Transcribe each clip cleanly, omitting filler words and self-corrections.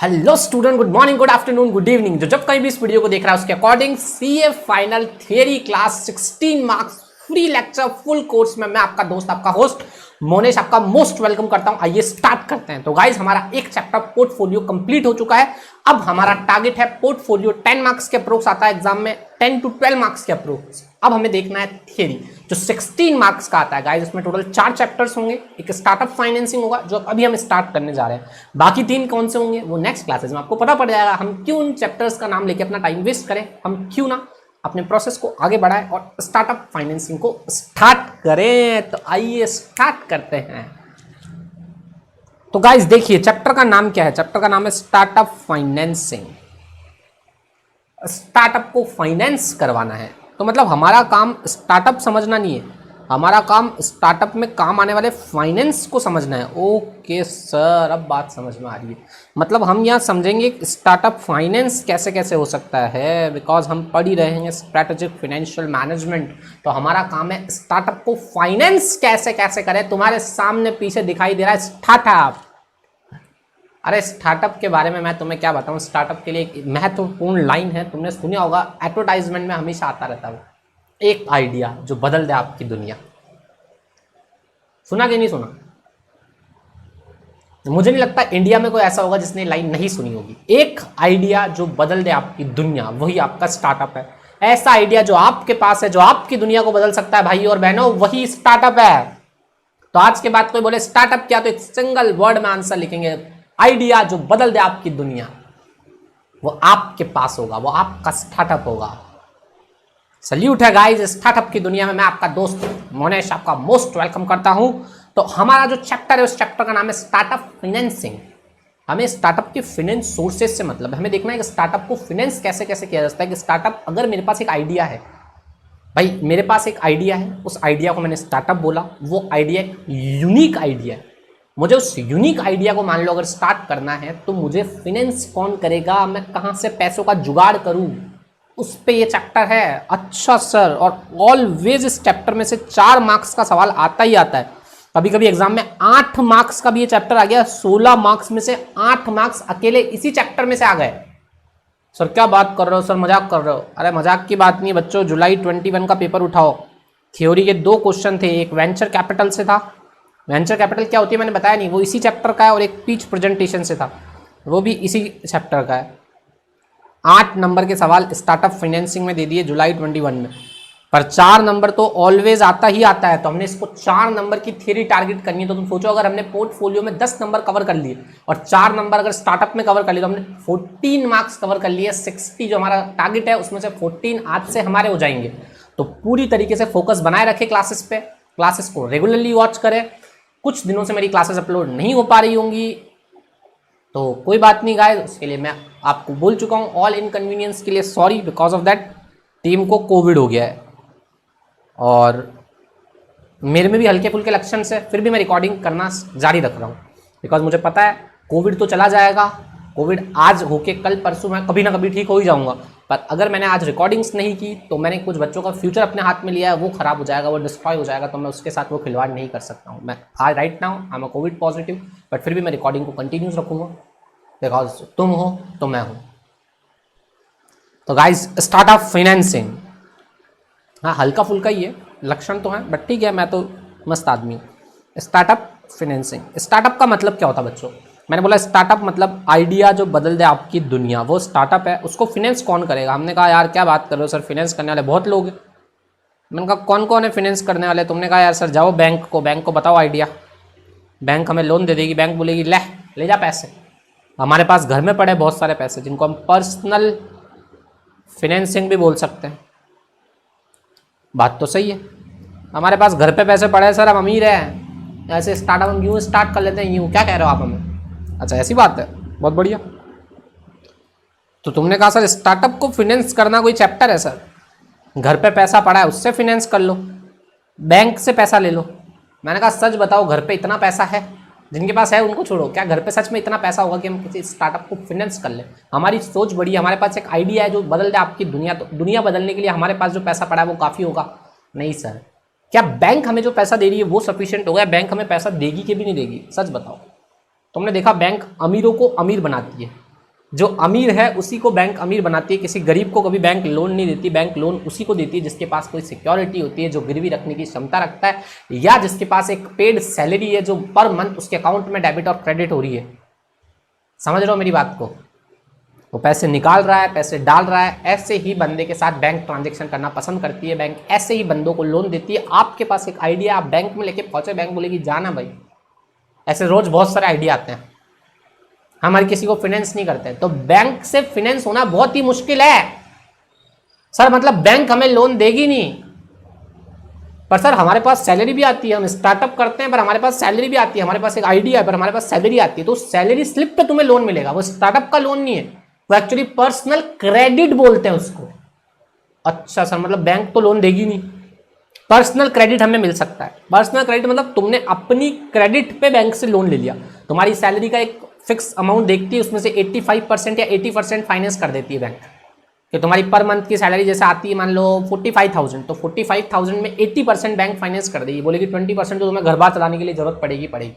Hello student, good morning, good afternoon, good evening. जो जब कहीं भी इस वीडियो को देख रहा है उसके according CA final theory class 16 marks free lecture full course में मैं आपका दोस्त, आपका होस्ट मोनेश, आपका मोस्ट वेलकम करता हूं। आइए स्टार्ट करते हैं। तो गाइज, हमारा एक चैप्टर पोर्टफोलियो कंप्लीट हो चुका है। अब हमारा टारगेट है पोर्टफोलियो 10 मार्क्स के अप्रोक्स आता है एग्जाम में, 10 to 12 मार्क्स के अप्रोक्स। अब हमें देखना है थियरी जो 16 मार्क्स का आता है। गाइज, उसमें टोटल 4 चैप्टर्स होंगे। एक स्टार्टअप फाइनेंसिंग होगा जो अभी हम स्टार्ट करने जा रहे हैं। बाकी 3 कौन से होंगे वो नेक्स्ट क्लासेस में आपको पता पड़ जाएगा। हम क्यों उन चैप्टर्स का नाम लेके अपना टाइम वेस्ट करें, हम क्यों ना अपने प्रोसेस को आगे बढ़ाएं और स्टार्टअप फाइनेंसिंग को स्टार्ट करें। तो आइए स्टार्ट करते हैं। तो गाइज देखिए, चैप्टर का नाम क्या है? चैप्टर का नाम है स्टार्टअप फाइनेंसिंग। स्टार्टअप को फाइनेंस करवाना है, तो मतलब हमारा काम स्टार्टअप समझना नहीं है, हमारा काम स्टार्टअप में काम आने वाले फाइनेंस को समझना है। ओके सर, अब बात समझ में आ रही है। मतलब हम यहाँ समझेंगे स्टार्टअप फाइनेंस कैसे कैसे हो सकता है, बिकॉज हम पढ़ ही रहे हैं स्ट्रेटेजिक फाइनेंशियल मैनेजमेंट। तो हमारा काम है स्टार्टअप को फाइनेंस कैसे कैसे करें। तुम्हारे सामने पीछे दिखाई दे रहा है स्टार्टअप। अरे स्टार्टअप के बारे में मैं तुम्हें क्या बताऊं। स्टार्टअप के लिए एक महत्वपूर्ण लाइन है, तुमने सुनी होगा, एडवर्टाइजमेंट में हमेशा आता रहता है, एक आइडिया जो बदल दे आपकी दुनिया। सुना कि नहीं सुना? मुझे नहीं लगता इंडिया में कोई ऐसा होगा जिसने लाइन नहीं सुनी होगी। एक आइडिया जो बदल दे आपकी दुनिया, वही आपका स्टार्टअप है। ऐसा आइडिया जो आपके पास है, जो आपकी दुनिया को बदल सकता है भाई और बहनों, वही स्टार्टअप है। तो आज के बाद कोई बोले स्टार्टअप क्या, तो एक सिंगल वर्ड में आंसर लिखेंगे, आइडिया जो बदल दे आपकी दुनिया। वो आपके पास होगा, वो आपका स्टार्टअप होगा। सल्यूट है गाइस, स्टार्टअप की दुनिया में मैं आपका दोस्त मोनेश आपका मोस्ट वेलकम करता हूं। तो हमारा जो चैप्टर है उस चैप्टर का नाम है स्टार्टअप फाइनेंसिंग। हमें स्टार्टअप के फाइनेंस सोर्सेज से मतलब है, हमें देखना है कि स्टार्टअप को फाइनेंस कैसे कैसे किया जा सकता है। कि स्टार्टअप, अगर मेरे पास एक आइडिया है भाई, मेरे पास एक आइडिया है, उस आइडिया को मैंने स्टार्टअप बोला, वो आइडिया एक यूनिक आइडिया है। मुझे उस यूनिक आइडिया को मान लो अगर स्टार्ट करना है, तो मुझे फाइनेंस कौन करेगा, मैं कहाँ से पैसों का जुगाड़ करूँ, उस पे ये चैप्टर है। अच्छा सर, और ऑलवेज इस चैप्टर में से 4 मार्क्स का सवाल आता ही आता है। कभी कभी एग्जाम में 8 मार्क्स का भी ये चैप्टर आ गया। 16 मार्क्स में से 8 मार्क्स अकेले इसी चैप्टर में से आ गए। सर क्या बात कर रहे हो सर, मजाक कर रहे हो? अरे मजाक की बात नहीं है बच्चों। जुलाई 21 का पेपर उठाओ, थ्योरी के 2 क्वेश्चन थे। एक वेंचर कैपिटल से था, वेंचर कैपिटल क्या होती है मैंने बताया नहीं, वो इसी चैप्टर का है। और एक पिच प्रेजेंटेशन से था, वो भी इसी चैप्टर का है। 8 नंबर के सवाल स्टार्टअप फाइनेंसिंग में दे दिए जुलाई 21 में, पर 4 नंबर तो ऑलवेज आता ही आता है। तो हमने इसको 4 नंबर की थ्योरी टारगेट करनी है। तो तुम सोचो, अगर हमने पोर्टफोलियो में 10 नंबर कवर कर लिए और 4 नंबर अगर स्टार्टअप में कवर कर लिए, तो हमने 14 मार्क्स कवर कर लिए। 60 जो हमारा टारगेट है उसमें से 14 आज से हमारे हो जाएंगे। तो पूरी तरीके से फोकस बनाए रखे क्लासेस पे, क्लासेस को रेगुलरली वॉच करें। कुछ दिनों से मेरी क्लासेस अपलोड नहीं हो पा रही होंगी, तो कोई बात नहीं गाइस, उसके लिए मैं आपको बोल चुका हूँ। ऑल इनकन्वीनियंस के लिए sorry, because of that team को कोविड हो गया है और मेरे में भी हल्के फुल्के लक्षण से, फिर भी मैं रिकॉर्डिंग करना जारी रख रहा हूँ। बिकॉज मुझे पता है कोविड तो चला जाएगा, कोविड आज होके कल परसों मैं कभी ना कभी ठीक हो ही जाऊँगा। पर अगर मैंने आज रिकॉर्डिंग्स नहीं की तो मैंने कुछ बच्चों का फ्यूचर अपने हाथ में लिया है, वो खराब हो जाएगा, वो डिस्ट्रॉय हो जाएगा। तो मैं उसके साथ वो खिलवाड़ नहीं कर सकता हूँ। मैं आज right now I am Covid positive, but फिर भी मैं रिकॉर्डिंग को कंटिन्यूस रखूँगा, बिकॉज तुम हो तो मैं हूँ। तो गाइज, स्टार्टअप फाइनेंसिंग, हाँ हल्का फुल्का ही है, लक्षण तो है, बट ठीक है, मैं तो मस्त आदमी हूँ। स्टार्टअप फाइनेंसिंग, स्टार्टअप का मतलब क्या होता है बच्चों? मैंने बोला स्टार्टअप मतलब आइडिया जो बदल दे आपकी दुनिया, वो स्टार्टअप है। उसको फाइनेंस कौन करेगा? हमने कहा यार क्या बात कर रहे हो सर, फाइनेंस करने वाले बहुत लोग हैं। मैंने कहा कौन कौन है फाइनेंस करने वाले? तुमने कहा यार सर जाओ बैंक को बताओ आइडिया, बैंक हमें लोन दे देगी। बैंक बोलेगी ले जा पैसे। हमारे पास घर में पड़े बहुत सारे पैसे, जिनको हम पर्सनल फाइनेंसिंग भी बोल सकते हैं। बात तो सही है, हमारे पास घर पे पैसे पड़े हैं सर, हम अमीर हैं, ऐसे स्टार्टअप हम यूँ स्टार्ट कर लेते हैं। यूँ क्या कह रहे हो आप हमें? अच्छा ऐसी बात है, बहुत बढ़िया। तो तुमने कहा सर स्टार्टअप को फाइनेंस करना कोई चैप्टर है सर? घर पे पैसा पड़ा है उससे फाइनेंस कर लो, बैंक से पैसा ले लो। मैंने कहा सच बताओ, घर पे इतना पैसा है? जिनके पास है उनको छोड़ो, क्या घर पे सच में इतना पैसा होगा कि हम किसी स्टार्टअप को फाइनेंस कर लें? हमारी सोच बड़ी है, हमारे पास एक आइडिया है जो बदल दे आपकी दुनिया। तो दुनिया बदलने के लिए हमारे पास जो पैसा पड़ा है वो काफ़ी होगा? नहीं सर। क्या बैंक हमें जो पैसा दे रही है वो सफिशिएंट होगा? बैंक हमें पैसा देगी कि भी नहीं देगी? सच बताओ। तुमने देखा बैंक अमीरों को अमीर बनाती है, जो अमीर है उसी को बैंक अमीर बनाती है, किसी गरीब को कभी बैंक लोन नहीं देती। बैंक लोन उसी को देती है जिसके पास कोई सिक्योरिटी होती है, जो गिरवी रखने की क्षमता रखता है, या जिसके पास एक पेड सैलरी है जो पर मंथ उसके अकाउंट में डेबिट और क्रेडिट हो रही है। समझ रहे हो मेरी बात को? वो पैसे निकाल रहा है, पैसे डाल रहा है, ऐसे ही बंदे के साथ बैंक ट्रांजेक्शन करना पसंद करती है। बैंक ऐसे ही बंदों को लोन देती है। आपके पास एक आइडिया, आप बैंक में लेके पहुंचे, बैंक बोलेगी जाना भाई। ऐसे रोज बहुत सारे आइडिया आते हैं। हमारे किसी को फाइनेंस नहीं करते, तो बैंक से फाइनेंस होना बहुत ही मुश्किल है सर। मतलब बैंक हमें लोन देगी नहीं, पर सर हमारे पास सैलरी भी आती है, हम स्टार्टअप करते हैं पर हमारे पास सैलरी भी आती है, हमारे पास एक आइडिया है पर हमारे पास सैलरी आती है, तो सैलरी स्लिप पे तुम्हें लोन मिलेगा। वो स्टार्टअप का लोन नहीं है, वो एक्चुअली पर्सनल क्रेडिट बोलते हैं उसको। अच्छा सर, मतलब बैंक तो लोन देगी नहीं, पर्सनल क्रेडिट हमें मिल सकता है। पर्सनल क्रेडिट मतलब तुमने अपनी क्रेडिट पे बैंक से लोन ले लिया। तुम्हारी सैलरी का एक फिक्स अमाउंट देखती है, उसमें से 85% या 80% फाइनेंस कर देती है बैंक। कि तुम्हारी पर मंथ की सैलरी जैसे आती है मान लो 45,000, तो 45,000 में 80% बैंक फाइनेंस कर देगी। बोलेगी 20% तो तुम्हें घर बार चलाने के लिए जरूरत पड़ेगी।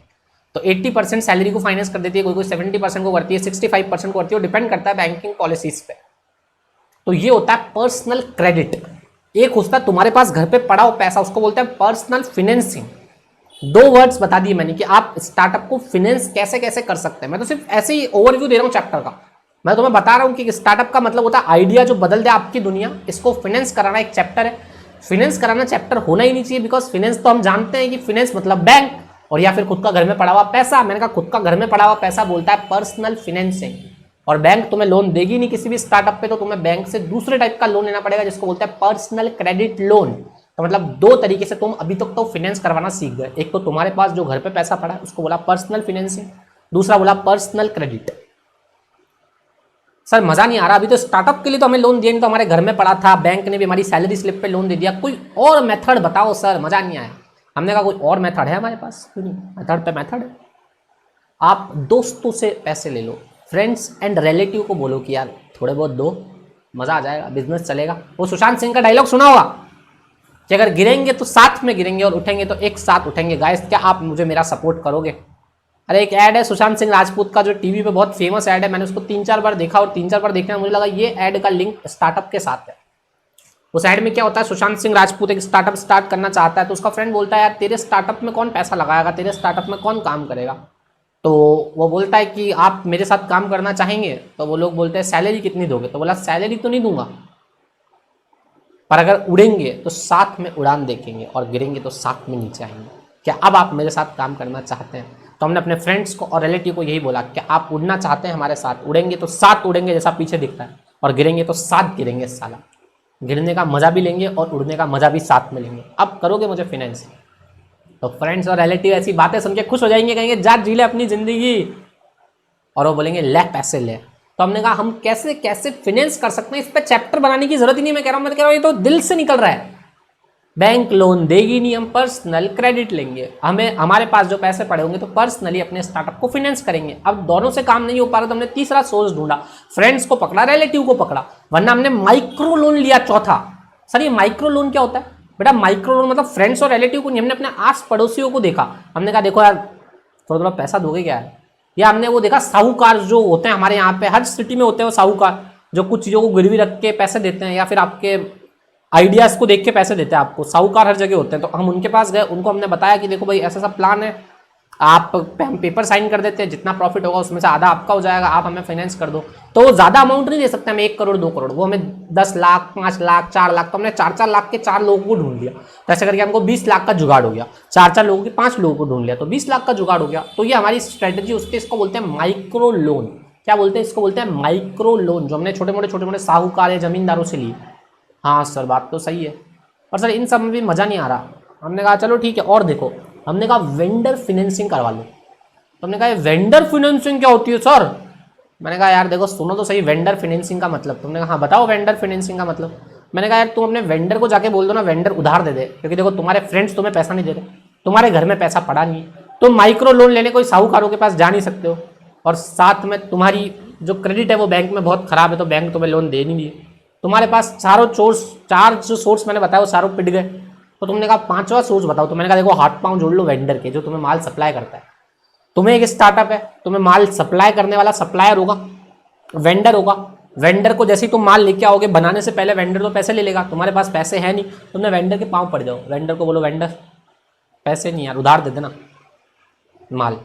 तो 80% सैलरी को फाइनेंस कर देती है, कोई 70% को करती है, 65% को करती है, डिपेंड करता है बैंकिंग पॉलिसीज पे। तो ये होता है पर्सनल क्रेडिट। एक होता है तुम्हारे पास घर पे पड़ा हो पैसा, उसको बोलते हैं पर्सनल फाइनेंसिंग। दो वर्ड्स बता दिए मैंने कि आप स्टार्टअप को फाइनेंस कैसे कैसे कर सकते हैं। मैं तो सिर्फ ऐसे ही ओवरव्यू दे रहा हूं चैप्टर का। मैं तुम्हें बता रहा हूं कि स्टार्टअप का मतलब होता है आइडिया जो बदल दे आपकी दुनिया। इसको फाइनेंस कराना एक चैप्टर है। फाइनेंस कराना चैप्टर होना ही नहीं चाहिए, बिकॉज फाइनेंस तो हम जानते हैं कि फाइनेंस मतलब बैंक और या फिर खुद का घर में पड़ा हुआ पैसा। मैंने कहा खुद का घर में पड़ा हुआ पैसा बोलता है पर्सनल फाइनेंसिंग। और बैंक तुम्हें लोन देगी नहीं किसी भी स्टार्टअप पे, तो तुम्हें बैंक से दूसरे टाइप का लोन लेना पड़ेगा जिसको बोलते हैं पर्सनल क्रेडिट लोन। तो मतलब दो तरीके से तुम अभी तक तो फाइनेंस करवाना सीख गए। एक तो तुम्हारे पास जो घर पे पैसा पड़ा है उसको बोला पर्सनल फाइनेंसिंग, दूसरा बोला पर्सनल क्रेडिट। सर मजा नहीं आ रहा, अभी तो स्टार्टअप के लिए तो हमें लोन दिया नहीं, तो हमारे घर में पड़ा था, बैंक ने भी हमारी सैलरी स्लिप पे लोन दे दिया। कोई और मेथड बताओ सर, मजा नहीं आया। हमने कहा कोई और मेथड है हमारे पास? मेथड पे मेथड है। आप दोस्तों से पैसे ले लो, फ्रेंड्स एंड रिलेटिव को बोलो कि यार थोड़े बहुत दो, मजा आ जाएगा, बिजनेस चलेगा। वो सुशांत सिंह का डायलॉग सुना होगा कि अगर गिरेंगे तो साथ में गिरेंगे और उठेंगे तो एक साथ उठेंगे। गाइस क्या आप मुझे मेरा सपोर्ट करोगे? अरे एक ऐड है सुशांत सिंह राजपूत का जो टीवी पे बहुत फेमस ऐड है, मैंने उसको 3-4 बार देखा और 3-4 बार देखने में मुझे लगा ये ऐड का लिंक स्टार्टअप के साथ है। उस ऐड में क्या होता है, सुशांत सिंह राजपूत एक स्टार्टअप स्टार्ट करना चाहता है, तो उसका फ्रेंड बोलता है यार तेरे स्टार्टअप में कौन पैसा लगाएगा, तेरे स्टार्टअप में कौन काम करेगा। तो वो बोलता है कि आप मेरे साथ काम करना चाहेंगे? तो वो लोग बोलते हैं सैलरी कितनी दोगे? तो बोला सैलरी तो नहीं दूंगा, पर अगर उड़ेंगे तो साथ में उड़ान देखेंगे और गिरेंगे तो साथ में नीचे आएंगे। क्या अब आप मेरे साथ काम करना चाहते हैं? तो हमने अपने फ्रेंड्स को और रिलेटिव को यही बोला कि आप उड़ना चाहते हैं हमारे साथ? उड़ेंगे तो साथ उड़ेंगे जैसा पीछे दिखता है, और गिरेंगे तो साथ गिरेंगे साला। गिरने का मजा भी लेंगे और उड़ने का मजा भी साथ में लेंगे। अब करोगे मुझे फाइनेंस? तो फ्रेंड्स और रिलेटिव ऐसी बातें सुन के खुश हो जाएंगे, कहेंगे जा जी ले अपनी जिंदगी, और वो बोलेंगे ले पैसे ले। तो हमने कहा हम कैसे कैसे फाइनेंस कर सकते हैं, इस पर चैप्टर बनाने की जरूरत ही नहीं। मैं कह रहा हूँ ये तो दिल से निकल रहा है। बैंक लोन देगी नहीं, हम पर्सनल क्रेडिट लेंगे। हमें हमारे पास जो पैसे पड़े होंगे तो पर्सनली अपने स्टार्टअप को फाइनेंस करेंगे। अब दोनों से काम नहीं हो पा रहा तो हमने तीसरा सोर्स ढूंढा, फ्रेंड्स को पकड़ा, रिलेटिव को पकड़ा, वरना हमने माइक्रो लोन लिया चौथा। सर ये माइक्रो लोन क्या होता है? बेटा माइक्रो लोन मतलब फ्रेंड्स और रिलेटिव को नहीं, हमने अपने आस पड़ोसियों को देखा। हमने कहा देखो यार थोड़ा थोड़ा पैसा दोगे क्या है? या हमने वो देखा साहूकार जो होते हैं हमारे यहाँ पे हर सिटी में होते हैं, वो साहूकार जो कुछ चीज़ों को गिरवी रख के पैसे देते हैं या फिर आपके आइडियाज को देख के पैसे देते हैं आपको। साहूकार हर जगह होते हैं। तो हम उनके पास गए, उनको हमने बताया कि देखो भाई ऐसा सा प्लान है, आप हम पेपर साइन कर देते हैं, जितना प्रॉफिट होगा उसमें से आधा आपका हो जाएगा, आप हमें फाइनेंस कर दो। तो वो ज़्यादा अमाउंट नहीं दे सकते हमें 1 करोड़ 2 करोड़, वो हमें 10 लाख 5 लाख 4 लाख। तो हमने 4-4 लाख के 4 लोगों को ढूंढ लिया। तो ऐसे करके हमको 20 लाख का जुगाड़ हो गया। 4-4 लोगों के 5 लोगों को ढूंढ लिया तो 20 लाख का जुगाड़ हो गया। तो ये हमारी स्ट्रेटेजी उसके, इसको बोलते हैं माइक्रो लोन। क्या बोलते हैं इसको? बोलते हैं माइक्रो लोन, जो हमने छोटे मोटे साहूकार या जमींदारों से ली। हाँ सर बात तो सही है, पर सर इन सब में भी मज़ा नहीं आ रहा। हमने कहा चलो ठीक है और देखो, हमने कहा वेंडर फाइनेंसिंग करवा लो। तो हमने कहा वेंडर फाइनेंसिंग क्या होती है सर? मैंने कहा यार देखो सुनो तो सही, वेंडर फाइनेंसिंग का मतलब। तुमने कहा हाँ बताओ वेंडर फाइनेंसिंग का मतलब। मैंने कहा यार तुम अपने वेंडर को जाके बोल दो ना वेंडर उधार दे दे, क्योंकि देखो तुम्हारे फ्रेंड्स तुम्हें पैसा नहीं दे रहे, तुम्हारे घर में पैसा पड़ा नहीं, तुम माइक्रो लोन लेने कोई साहूकारों के पास जा नहीं सकते हो, और साथ में तुम्हारी जो क्रेडिट है वो बैंक में बहुत खराब है, तो बैंक तुम्हें लोन दे नहीं दिए। तुम्हारे पास चार जो सोर्स मैंने बताया वो सारों पिट गए। तो तुमने कहा 5वां सोर्स बताओ। तो मैंने कहा देखो हाथ पांव जोड़ लो वेंडर के, जो तुम्हें माल सप्लाई करता है। तुम्हें एक स्टार्टअप है, तुम्हें माल सप्लाई करने वाला सप्लायर होगा, वेंडर होगा, वेंडर को जैसे ही तुम माल लेके आओगे, बनाने से पहले वेंडर तो पैसे ले लेगा, तुम्हारे पास पैसे है नहीं, तुमने वेंडर के पाँव पड़ जाओ, वेंडर को बोलो वेंडर पैसे नहीं यार, उधार दे देना माल।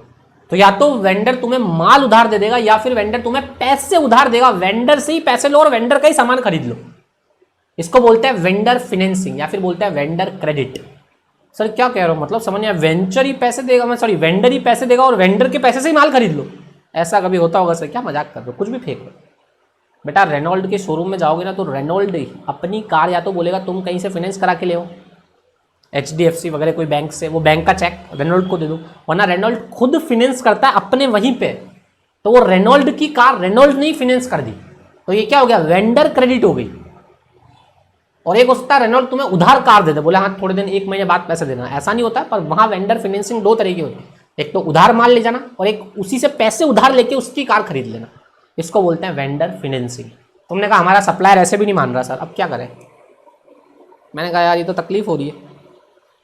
तो या तो वेंडर तुम्हें माल उधार दे देगा या फिर वेंडर तुम्हें पैसे उधार देगा, वेंडर से ही पैसे लो और वेंडर का ही सामान खरीद लो। इसको बोलते हैं वेंडर फाइनेंसिंग या फिर बोलते हैं वेंडर क्रेडिट। सर क्या कह रहा हूं, मतलब समझ नहीं, वेंचर ही पैसे देगा, मैं सॉरी वेंडर ही पैसे देगा और वेंडर के पैसे से ही माल खरीद लो, ऐसा कभी होता होगा सर? क्या मजाक कर रहे हो, कुछ भी फेंक रहे हो। बेटा रेनॉल्ड के शोरूम में जाओगे ना तो रेनॉल्ड अपनी कार या तो बोलेगा तुम कहीं से फाइनेंस करा के ले आओ, HDFC वगैरह कोई बैंक से, वो बैंक का चेक रेनॉल्ड को दे दो, वरना रेनॉल्ड खुद फाइनेंस करता है अपने वहीं पे, तो वो रेनॉल्ड की कार रेनॉल्ड ने ही फाइनेंस कर दी, तो ये क्या हो गया, वेंडर क्रेडिट हो गई। और एक होता है रेनॉल्ड तुम्हें उधार कार दे दे, बोले हाँ थोड़े दिन 1 महीने बाद पैसे देना, ऐसा नहीं होता है, पर वहां वेंडर फाइनेंसिंग 2 तरीके होती है, एक तो उधार माल ले जाना और एक उसी से पैसे उधार लेके उसकी कार खरीद लेना, इसको बोलते हैं वेंडर फाइनेंसिंग। तुमने कहा हमारा सप्लायर ऐसे भी नहीं मान रहा सर, अब क्या करें? मैंने कहा यार ये तो तकलीफ हो रही है।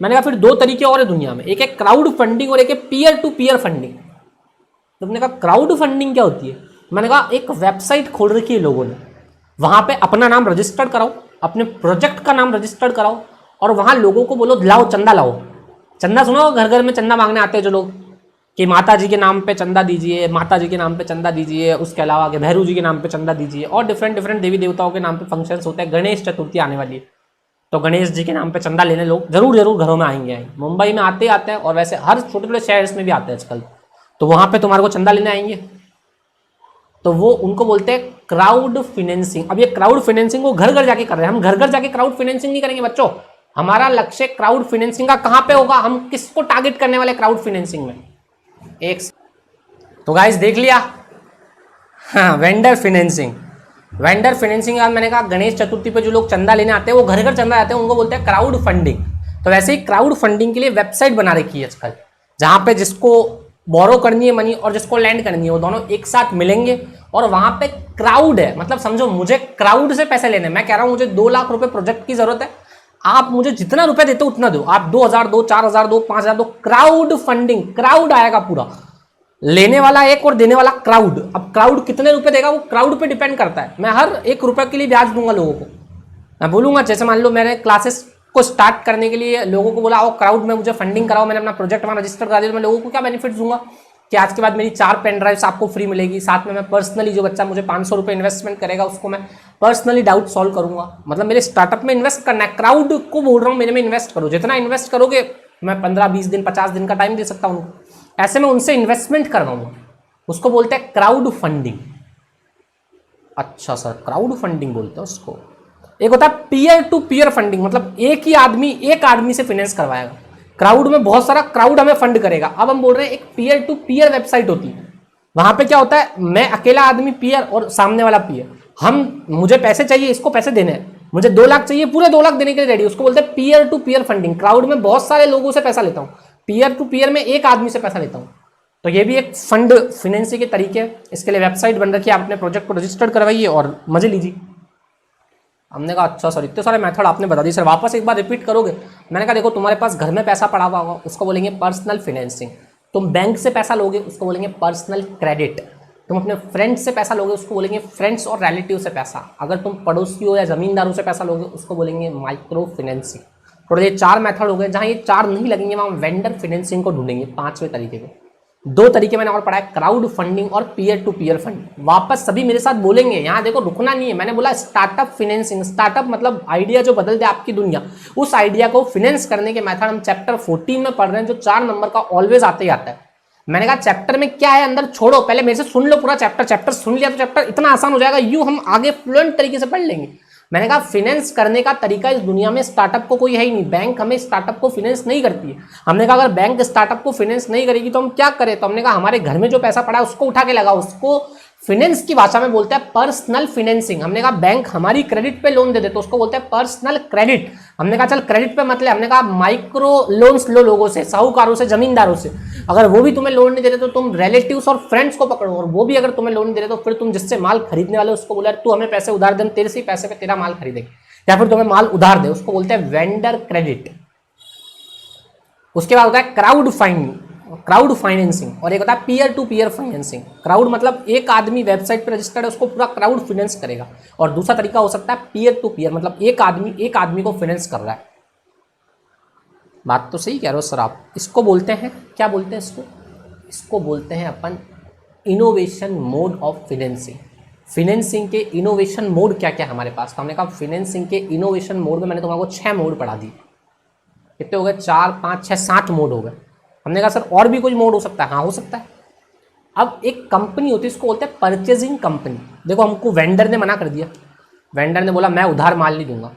मैंने कहा फिर 2 तरीके और है दुनिया में, एक है क्राउड फंडिंग और एक है पीयर टू पीयर फंडिंग। तुमने कहा क्राउड फंडिंग क्या होती है? मैंने कहा एक वेबसाइट खोल रखी है लोगों ने, वहां पे अपना नाम रजिस्टर्ड कराओ, अपने प्रोजेक्ट का नाम रजिस्टर्ड कराओ और वहां लोगों को बोलो लाओ चंदा लाओ। चंदा सुनो, घर घर में चंदा मांगने आते हैं जो लोग कि माता जी के नाम पे चंदा दीजिए, माता जी के नाम पे चंदा दीजिए, उसके अलावा के भैरू जी के नाम पे चंदा दीजिए, और डिफरेंट देवी देवताओं के नाम पे फंक्शंस होते हैं। गणेश चतुर्थी आने वाली है तो गणेश जी के नाम पे चंदा लेने लोग जरूर घरों में आएंगे। मुंबई में आते हैं और वैसे हर छोटे छोटे शहर में भी आते हैं आजकल, तो वहां पे तुम्हारे को चंदा लेने आएंगे, तो वो उनको बोलते हैं क्राउड फाइनेंसिंग। अब ये क्राउड फाइनेंसिंग को घर घर जाके कर रहे हैं, हम घर घर जाके क्राउड फाइनेंसिंग नहीं करेंगे बच्चों। हमारा लक्ष्य क्राउड फाइनेंसिंग का कहां पे होगा, हम किसको टारगेट करने वाले क्राउड फाइनेंसिंग में? एक तो गाइस देख लिया, हाँ वेंडर फाइनेंसिंग। वेंडर फाइनेंसिंग आज मैंने कहा गणेश चतुर्थी पे जो लोग चंदा लेने आते हैं वो घर घर चंदा आते हैं, उनको बोलते हैं क्राउड फंडिंग। तो वैसे ही क्राउड फंडिंग के लिए वेबसाइट बना रखी है आजकल, जहां पे जिसको बोरो करनी है मनी और जिसको लैंड करनी है वो दोनों एक साथ मिलेंगे और वहां पे क्राउड है, मतलब समझो मुझे क्राउड से पैसे लेने, मैं कह रहा हूं मुझे 2 लाख रुपए प्रोजेक्ट की जरूरत है, आप मुझे जितना रुपए देते हो उतना दो, आप 2000 दो, 4000 दो, 5000 दो, क्राउड फंडिंग। क्राउड आएगा पूरा, लेने वाला एक और देने वाला क्राउड। अब क्राउड कितने रुपए देगा वो क्राउड पे डिपेंड करता है। मैं हर 1 रुपए के लिए ब्याज दूंगा लोगों को, मैं बोलूंगा जैसे मान लो मैंने क्लासेस को स्टार्ट करने के लिए लोगों को बोला आओ क्राउड में मुझे फंडिंग कराओ, मैंने अपना प्रोजेक्ट वहां रजिस्टर करा दिया, तो मैं लोगों को क्या बेनिफिट दूंगा कि आज के बाद मेरी 4 पेन ड्राइव्स आपको फ्री मिलेगी, साथ में मैं पर्सनली जो बच्चा मुझे 500 रुपये इन्वेस्टमेंट करेगा उसको मैं पर्सनली डाउट सॉल्व करूंगा। मतलब मेरे स्टार्टअप में इन्वेस्ट करना है, क्राउड को बोल रहा हूँ मेरे में इन्वेस्ट करो, जितना इन्वेस्ट करोगे मैं 15-20 दिन 50 दिन का टाइम दे सकता हूँ, ऐसे में उनसे इन्वेस्टमेंट करवाऊंगा, उसको बोलते हैं क्राउड फंडिंग। अच्छा सर क्राउड फंडिंग बोलते हैं उसको। एक होता है पीयर टू पीयर फंडिंग, मतलब एक ही आदमी एक आदमी से फाइनेंस करवाएगा, क्राउड में बहुत सारा क्राउड हमें फंड करेगा। अब हम बोल रहे हैं एक पीयर टू पीयर वेबसाइट होती है, वहां पे क्या होता है मैं अकेला आदमी पीयर और सामने वाला पीयर, हम मुझे पैसे चाहिए, इसको पैसे देने हैं, मुझे 2 लाख चाहिए, पूरे 2 लाख देने के लिए रेडी, उसको बोलते हैं peer to peer funding. Crowd में बहुत सारे लोगों से पैसा लेता हूँ, पीयर टू पीयर में एक आदमी से पैसा लेता हूँ। तो ये भी एक फंड फाइनेंसिंग के तरीके हैं, इसके लिए वेबसाइट बन रखी है, आप अपने प्रोजेक्ट को रजिस्टर्ड करवाइए और मजे लीजिए। हमने कहा अच्छा सर इतने सारे मेथड आपने बता दिए, सर वापस एक बार रिपीट करोगे? मैंने कहा देखो तुम्हारे पास घर में पैसा पड़ा हुआ होगा, उसको बोलेंगे पर्सनल फाइनेंसिंग। तुम बैंक से पैसा लोगे उसको बोलेंगे पर्सनल क्रेडिट। तुम अपने फ्रेंड्स से पैसा लोगे उसको बोलेंगे फ्रेंड्स और रिलेटिव से पैसा। अगर तुम पड़ोसियों या जमींदारों से पैसा लोगे उसको बोलेंगे माइक्रो फाइनेंसिंग। थोड़े ये 4 मेथड हो गए, जहाँ ये 4 नहीं लगेंगे वहाँ वेंडर फाइनेंसिंग को ढूंढेंगे 5वें तरीके को। 2 तरीके मैंने और पढ़ा है, क्राउड फंडिंग और पीयर टू पीयर फंड। वापस सभी मेरे साथ बोलेंगे, यहाँ देखो रुकना नहीं है। मैंने बोला स्टार्टअप फाइनेंसिंग, स्टार्टअप मतलब आइडिया जो बदल दे आपकी दुनिया, उस आइडिया को फाइनेंस करने के मेथड हम चैप्टर 14 में पढ़ रहे हैं, जो 4 नंबर का ऑलवेज आते ही आता है। मैंने कहा चैप्टर में क्या है अंदर छोड़ो, पहले मेरे से सुन लो पूरा चैप्टर सुन लिया तो चैप्टर इतना आसान हो जाएगा, यूं हम आगे फ्लुएंट तरीके से पढ़ लेंगे। मैंने कहा फाइनेंस करने का तरीका इस दुनिया में स्टार्टअप को कोई है ही नहीं, बैंक हमें स्टार्टअप को फाइनेंस नहीं करती है। हमने कहा अगर बैंक स्टार्टअप को फाइनेंस नहीं करेगी तो हम क्या करें? तो हमने कहा हमारे घर में जो पैसा पड़ा है उसको उठा के लगाओ, उसको फाइनेंस की भाषा में बोलते हैं पर्सनल फाइनेंसिंग। हमने कहा बैंक हमारी क्रेडिट पे लोन दे दे तो उसको बोलते हैं पर्सनल क्रेडिट। हमने कहा चल क्रेडिट पे मतलब, हमने कहा माइक्रो लोन्स लो लोगों से, साहूकारों से, जमींदारों से। अगर वो भी तुम्हें लोन नहीं दे रहे तो तुम रिलेटिव्स और फ्रेंड्स को पकड़ो, और वो भी अगर तुम्हें लोन नहीं दे रहे तो फिर तुम जिससे माल खरीदने वाले उसको बोला तू हमें पैसे उधार दे, तेरे से पैसे पे तेरा माल खरीदेंगे, या फिर तुम्हें माल उधार दे, उसको बोलते हैं वेंडर क्रेडिट। उसके बाद होता है क्राउड फंडिंग। क्राउड फाइनेंसिंग और एक होता है peer to peer financing. Crowd मतलब एक आदमी वेबसाइट पर रजिस्टर्ड है, उसको पूरा क्राउड फाइनेंस करेगा। और दूसरा तरीका हो सकता है पीयर टू पीयर, मतलब एक आदमी को फाइनेंस कर रहा है। बात तो सही कह रहे हो सर आप। इसको बोलते हैं, क्या बोलते हैं इसको बोलते हैं अपन innovation mode of financing. Financing के इनोवेशन मोड क्या क्या है हमारे पास, तो हमने कहा फाइनेंसिंग के इनोवेशन मोड में मैंने तुम्हारे को 6 मोड पढ़ा दी। कितने हो गए, 4 5 6 7 मोड हो गए। हमने कहा सर और भी कोई मोड हो सकता है, हाँ हो सकता है। अब एक कंपनी होती है, इसको बोलते हैं परचेजिंग कंपनी। देखो हमको वेंडर ने मना कर दिया, वेंडर ने बोला मैं उधार माल नहीं दूंगा।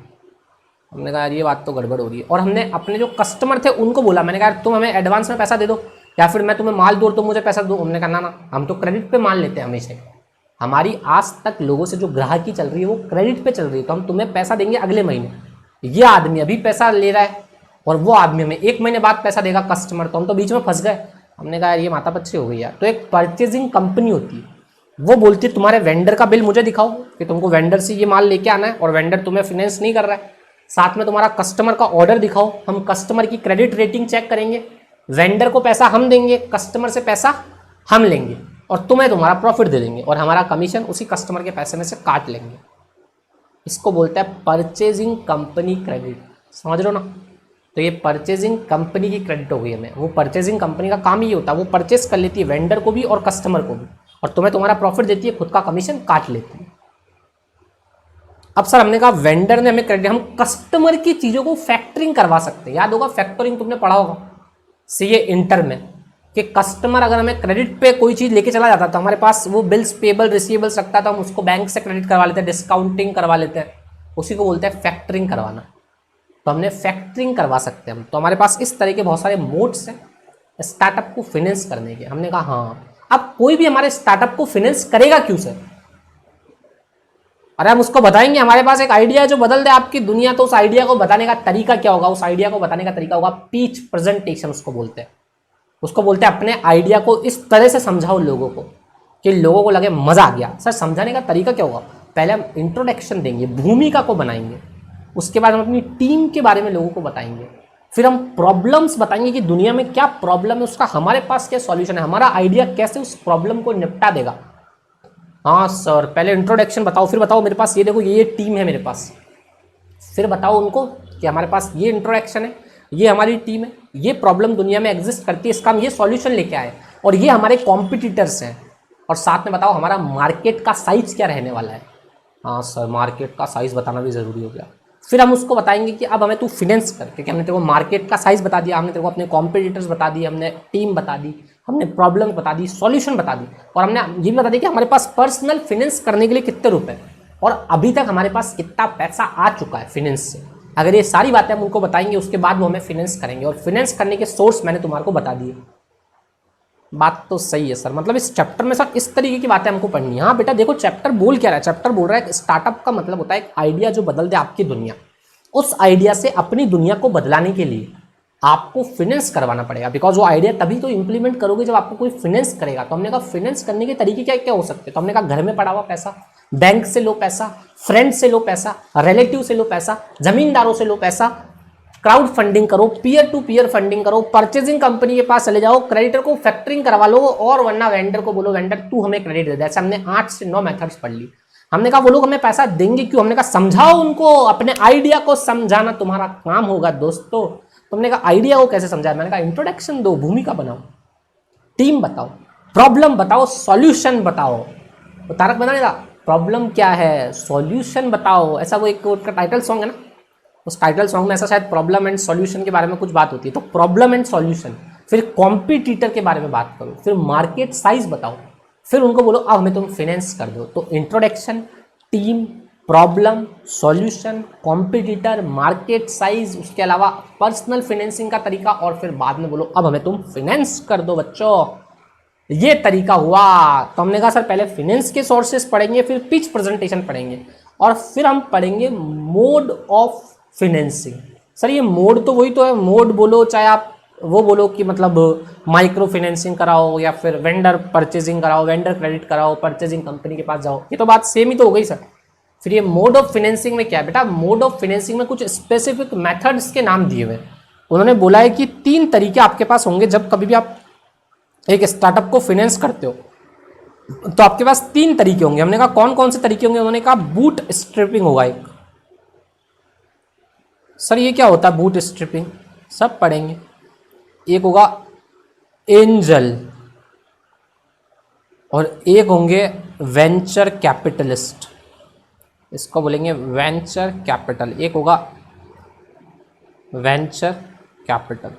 हमने कहा यार ये बात तो गड़बड़ हो रही है। और हमने अपने जो कस्टमर थे उनको बोला, मैंने कहा तुम हमें एडवांस में पैसा दे दो या फिर मैं तुम्हें माल दूँ और तुम मुझे पैसा दो। हमने कहा ना हम तो क्रेडिट पे माल लेते हैं हमेशा। हमारी आज तक लोगों से जो ग्राहकी चल रही है वो क्रेडिट पे चल रही है, तो हम तुम्हें पैसा देंगे अगले महीने। ये आदमी अभी पैसा ले रहा है और वो आदमी हमें 1 महीने बाद पैसा देगा कस्टमर, तो हम तो बीच में फंस गए। हमने कहा यार ये माथा पच्ची हो गई यार। तो एक परचेजिंग कंपनी होती है, वो बोलती है तुम्हारे वेंडर का बिल मुझे दिखाओ कि तुमको वेंडर से ये माल लेके आना है और वेंडर तुम्हें फाइनेंस नहीं कर रहा है। साथ में तुम्हारा कस्टमर का ऑर्डर दिखाओ, हम कस्टमर की क्रेडिट रेटिंग चेक करेंगे, वेंडर को पैसा हम देंगे, कस्टमर से पैसा हम लेंगे और तुम्हें तुम्हारा प्रॉफिट दे देंगे और हमारा कमीशन उसी कस्टमर के पैसे में से काट लेंगे। इसको बोलते हैं परचेजिंग कंपनी क्रेडिट। समझ रहे हो ना। तो ये परचेजिंग कंपनी की क्रेडिट हो गई हमें। वो परचेजिंग कंपनी का काम ही होता है, वो परचेज कर लेती है वेंडर को भी और कस्टमर को भी और तुम्हें तुम्हारा प्रॉफिट देती है, खुद का कमीशन काट लेती है। अब सर हमने कहा वेंडर ने हमें क्रेडिट, हम कस्टमर की चीज़ों को फैक्टरिंग करवा सकते हैं। याद होगा फैक्टरिंग तुमने पढ़ा होगा सीए इंटर में, कि कस्टमर अगर हमें क्रेडिट पे कोई चीज़ लेके चला जाता तो हमारे पास वो बिल्स पेबल रिसीवेबल्स रखता है, तो हम उसको बैंक से क्रेडिट करवा लेते हैं, डिस्काउंटिंग करवा लेते हैं, उसी को बोलते हैं फैक्टरिंग करवाना। तो हमने फैक्टरिंग करवा सकते हैं हम। तो हमारे पास इस तरह के बहुत सारे मोड्स हैं स्टार्टअप को फाइनेंस करने के। हमने कहा हाँ, अब कोई भी हमारे स्टार्टअप को फाइनेंस करेगा क्यों सर? अरे हम उसको बताएंगे हमारे पास एक आइडिया है जो बदल दे आपकी दुनिया। तो उस आइडिया को बताने का तरीका क्या होगा? उस आइडिया को बताने का तरीका होगा पीच प्रेजेंटेशन, उसको बोलते हैं। उसको बोलते हैं अपने आइडिया को इस तरह से समझाओ लोगों को कि लोगों को लगे मजा आ गया। सर समझाने का तरीका क्या होगा? पहले हम इंट्रोडक्शन देंगे, भूमिका को बनाएंगे, उसके बाद हम अपनी टीम के बारे में लोगों को बताएंगे, फिर हम प्रॉब्लम्स बताएंगे कि दुनिया में क्या प्रॉब्लम है, उसका हमारे पास क्या सॉल्यूशन है, हमारा आइडिया कैसे उस प्रॉब्लम को निपटा देगा। हाँ सर पहले इंट्रोडक्शन बताओ, फिर बताओ मेरे पास ये देखो ये टीम है मेरे पास, फिर बताओ उनको कि हमारे पास ये इंट्रोडक्शन है, ये हमारी टीम है, ये प्रॉब्लम दुनिया में एग्जिस्ट करती है, इसका हम ये सॉल्यूशन लेके आए और ये हमारे कॉम्पिटिटर्स हैं। और साथ में बताओ हमारा मार्केट का साइज क्या रहने वाला है। हाँ सर मार्केट का साइज बताना भी ज़रूरी हो गया। फिर हम उसको बताएंगे कि अब हमें तू फिनेंस कर, क्योंकि हमने तेरे को मार्केट का साइज बता दिया, हमने तेरे को अपने कॉम्पिटिटर्स बता दिए, हमने टीम बता दी, हमने प्रॉब्लम बता दी, सॉल्यूशन बता दी और हमने ये भी बता दिया कि हमारे पास पर्सनल फिनेंस करने के लिए कितने रुपए और अभी तक हमारे पास कितना पैसा आ चुका है फिनेंस से। अगर ये सारी बातें हम उनको बताएंगे उसके बाद वो हमें फिनेंस करेंगे और फिनेंस करने के सोर्स मैंने तुम्हारे को बता दिए। बात तो सही है सर, मतलब इस चैप्टर में सर इस तरीके की बातें हमको पढ़नी है। हाँ बेटा देखो चैप्टर बोल क्या रहा है, चैप्टर बोल रहा है स्टार्टअप का मतलब होता है एक आइडिया जो बदल दे आपकी दुनिया। उस आइडिया से अपनी दुनिया को बदलाने के लिए आपको फिनेंस करवाना पड़ेगा, बिकॉज वो आइडिया तभी तो इंप्लीमेंट करोगे जब आपको कोई फिनेंस करेगा। तो हमने कहा फिनेंस करने के तरीके क्या क्या हो सकते हैं, तो हमने कहा घर में पड़ा हुआ पैसा, बैंक से लो पैसा, फ्रेंड से लो पैसा, रिलेटिव से लो पैसा, जमींदारों से लो पैसा, क्राउड फंडिंग करो, पीयर टू पीयर फंडिंग करो, परचेजिंग कंपनी के पास चले जाओ, क्रेडिटर को फैक्टरिंग करवा लो और वरना वेंडर को बोलो वेंडर तू हमें क्रेडिट दे दे। ऐसे हमने 8 से 9 मेथड्स पढ़ ली। हमने कहा वो लोग हमें पैसा देंगे क्यों? हमने कहा समझाओ उनको, अपने आइडिया को समझाना तुम्हारा काम होगा दोस्तों। तुमने कहा आइडिया को कैसे समझाया? मैंने कहा इंट्रोडक्शन दो, भूमिका बनाओ, टीम बताओ, प्रॉब्लम बताओ, सॉल्यूशन बताओ। तो तारक बता देगा प्रॉब्लम क्या है, सॉल्यूशन बताओ, ऐसा वो एक का टाइटल सॉन्ग है ना, उस टाइटल सॉन्ग में ऐसा शायद प्रॉब्लम एंड सॉल्यूशन के बारे में कुछ बात होती है। तो प्रॉब्लम एंड सॉल्यूशन, फिर कॉम्पिटिटर के बारे में बात करो, फिर मार्केट साइज बताओ, फिर उनको बोलो अब हमें तुम फाइनेंस कर दो। तो introduction, team, problem, solution, competitor, market size, उसके अलावा पर्सनल फाइनेंसिंग का तरीका और फिर बाद में बोलो अब हमें तुम फाइनेंस कर दो बच्चों। ये तरीका हुआ। तो हमने कहा सर पहले फाइनेंस के सोर्सेस पढ़ेंगे, फिर पिच प्रेजेंटेशन पढ़ेंगे और फिर हम पढ़ेंगे मोड ऑफ फाइनेंसिंग। सर ये मोड तो वही तो है, मोड बोलो चाहे आप वो बोलो कि मतलब माइक्रो फाइनेंसिंग कराओ या फिर वेंडर परचेजिंग कराओ, वेंडर क्रेडिट कराओ, परचेजिंग कंपनी के पास जाओ, ये तो बात सेम ही तो हो गई सर। फिर ये मोड ऑफ फाइनेंसिंग में क्या है बेटा? मोड ऑफ फाइनेंसिंग में कुछ स्पेसिफिक मेथड्स के नाम दिए हुए। उन्होंने बोला है कि 3 तरीके आपके पास होंगे जब कभी भी आप एक स्टार्टअप को फाइनेंस करते हो तो आपके पास 3 तरीके होंगे। हमने कहा कौन कौन से तरीके होंगे, उन्होंने कहा बूट स्ट्रैपिंग होगा एक। सर ये क्या होता है बूट स्ट्रैपिंग, सब पढ़ेंगे। एक होगा एंजल और एक होंगे वेंचर कैपिटलिस्ट, इसको बोलेंगे वेंचर कैपिटल। एक होगा वेंचर कैपिटल।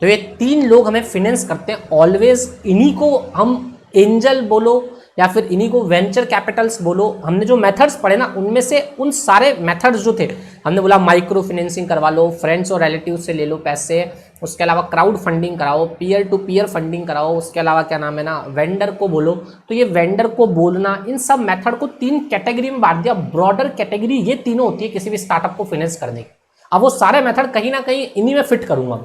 तो ये 3 लोग हमें फाइनेंस करते हैं ऑलवेज। इन्हीं को हम एंजल बोलो या फिर इन्हीं को वेंचर कैपिटल्स बोलो। हमने जो मेथड्स पढ़े ना उनमें से उन सारे मेथड्स जो थे, हमने बोला माइक्रो फाइनेंसिंग करवा लो, फ्रेंड्स और रिलेटिव से ले लो पैसे, उसके अलावा क्राउड फंडिंग कराओ, पीयर टू पीयर फंडिंग कराओ, उसके अलावा क्या नाम है ना वेंडर को बोलो। तो ये वेंडर को बोलना, इन सब मेथड को 3 कैटेगरी में बांट दिया। ब्रॉडर कैटेगरी ये तीनों होती है किसी भी स्टार्टअप को फाइनेंस करने की। अब वो सारे मेथड कहीं ना कहीं इन्हीं में फिट करूंगा।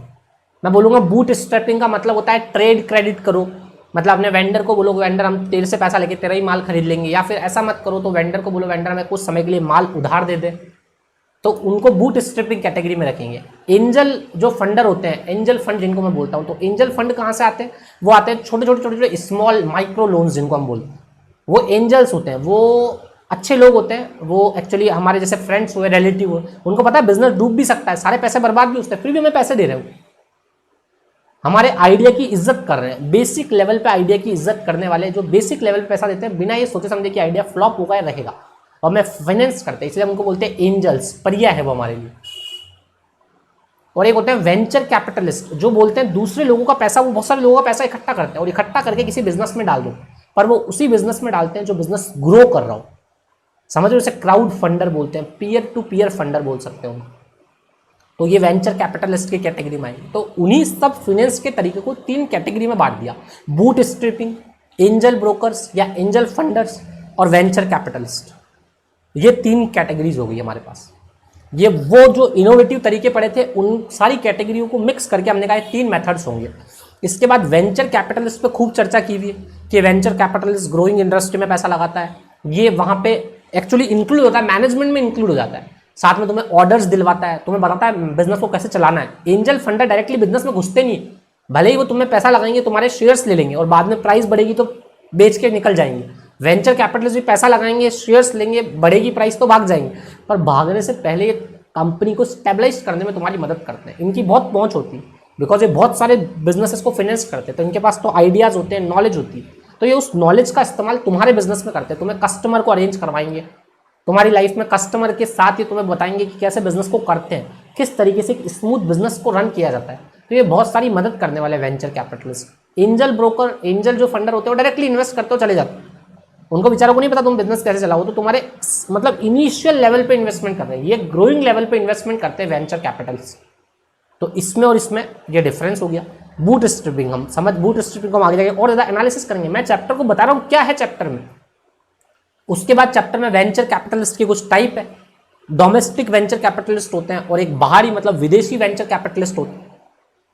मैं बोलूंगा बूट स्ट्रैपिंग का मतलब होता है ट्रेड क्रेडिट करो, मतलब अपने वेंडर को बोलो वेंडर हम तेरे से पैसा लेके तेरा ही माल खरीद लेंगे, या फिर ऐसा मत करो तो वेंडर को बोलो वेंडर हमें कुछ समय के लिए माल उधार दे दे, तो उनको बूट स्ट्रैपिंग कैटेगरी में रखेंगे। एंजल जो फंडर होते हैं, एंजल फंड जिनको मैं बोलता हूँ, तो एंजल फंड कहाँ से आते हैं, वो आते हैं छोटे छोटे स्मॉल माइक्रो लोन्स जिनको हम बोलते हैं, वो एंजल्स होते हैं। वो अच्छे लोग होते हैं, वो एक्चुअली हमारे जैसे फ्रेंड्स हुए, रिलेटिव हुए, उनको पता है बिजनेस डूब भी सकता है, सारे पैसे बर्बाद भी होते हैं, फिर भी हमें पैसे दे रहे हो, हमारे आइडिया की इज्जत कर रहे हैं। बेसिक लेवल पे आइडिया की इज्जत करने वाले जो बेसिक लेवल पे पैसा देते हैं बिना ये सोचे समझे कि आइडिया फ्लॉप होगा या रहेगा, और मैं फाइनेंस करते हैं, इसलिए हम उनको बोलते हैं एंजल्स, परिया है वो हमारे लिए। और एक होते हैं वेंचर कैपिटलिस्ट जो बोलते हैं दूसरे लोगों का पैसा, वो बहुत सारे लोगों का पैसा इकट्ठा करते हैं और इकट्ठा करके किसी बिजनेस में डाल दो, पर वो उसी बिजनेस में डालते हैं जो बिजनेस ग्रो कर रहा हो। समझ लो, उसे क्राउड फंडर बोलते हैं, पीयर टू पीयर फंडर बोल सकते हो। तो ये वेंचर कैपिटलिस्ट की कैटेगरी में आएंगे। तो उन्हीं सब फाइनेंस के तरीके को 3 कैटेगरी में बांट दिया, बूट स्ट्रैपिंग, एंजल ब्रोकर्स या एंजल फंडर्स और वेंचर कैपिटलिस्ट। ये 3 कैटेगरीज हो गई हमारे पास। ये वो जो इनोवेटिव तरीके पड़े थे उन सारी कैटेगरियों को मिक्स करके हमने कहा 3 मेथड्स होंगे। इसके बाद वेंचर कैपिटलिस्ट पे खूब चर्चा की हुई है कि वेंचर कैपिटलिस्ट ग्रोइंग इंडस्ट्री में पैसा लगाता है, ये वहां पे एक्चुअली इंक्लूड होता है, मैनेजमेंट में इंक्लूड हो जाता है, साथ में तुम्हें ऑर्डर्स दिलवाता है, तुम्हें बताता है बिजनेस को कैसे चलाना है। एंजल फंडर डायरेक्टली बिजनेस में घुसते नहीं, भले ही वो तुम्हें पैसा लगाएंगे, तुम्हारे शेयर्स ले लेंगे और बाद में प्राइस बढ़ेगी तो बेच के निकल जाएंगे। वेंचर कैपिटलिस्ट भी पैसा लगाएंगे, शेयर्स लेंगे, बढ़ेगी प्राइस तो भाग जाएंगे, पर भागने से पहले कंपनी को स्टेबलाइज करने में तुम्हारी मदद करते हैं। इनकी बहुत पहुंच होती है बिकॉज ये बहुत सारे बिजनेसेस को फाइनेंस करते हैं, तो इनके पास तो आइडियाज होते हैं, नॉलेज होती है, तो ये उस नॉलेज का इस्तेमाल तुम्हारे बिजनेस में करते हैं। तुम्हें कस्टमर को अरेंज करवाएंगे, तुम्हारी लाइफ में कस्टमर के साथ ही तुम्हें बताएंगे कि कैसे बिजनेस को करते हैं, किस तरीके से स्मूथ बिजनेस को रन किया जाता है। तो ये बहुत सारी मदद करने वाले venture capitalist. Angel broker, angel जो फंडर होते हैं वो डायरेक्टली इन्वेस्ट करते हो चले जाते हैं, उनको बेचारों को नहीं पता तुम बिजनेस कैसे चलाओ, तो तुम्हारे मतलब इनिशियल लेवल पे इन्वेस्टमेंट कर रहे हैं, ये ग्रोइंग लेवल पे इन्वेस्टमेंट करते हैं वेंचर कैपिटल्स। तो इसमें और इसमें ये डिफरेंस हो गया। बूट स्ट्रैपिंग हम समझ, बूट स्ट्रैपिंग को हम आगे जाके और ज़्यादा एनालिसिस करेंगे। मैं चैप्टर को बता रहा हूँ क्या है चैप्टर में। उसके बाद चैप्टर में वेंचर कैपिटलिस्ट की कुछ टाइप है, डोमेस्टिक वेंचर कैपिटलिस्ट होते हैं और एक बाहरी मतलब विदेशी वेंचर कैपिटलिस्ट होते हैं,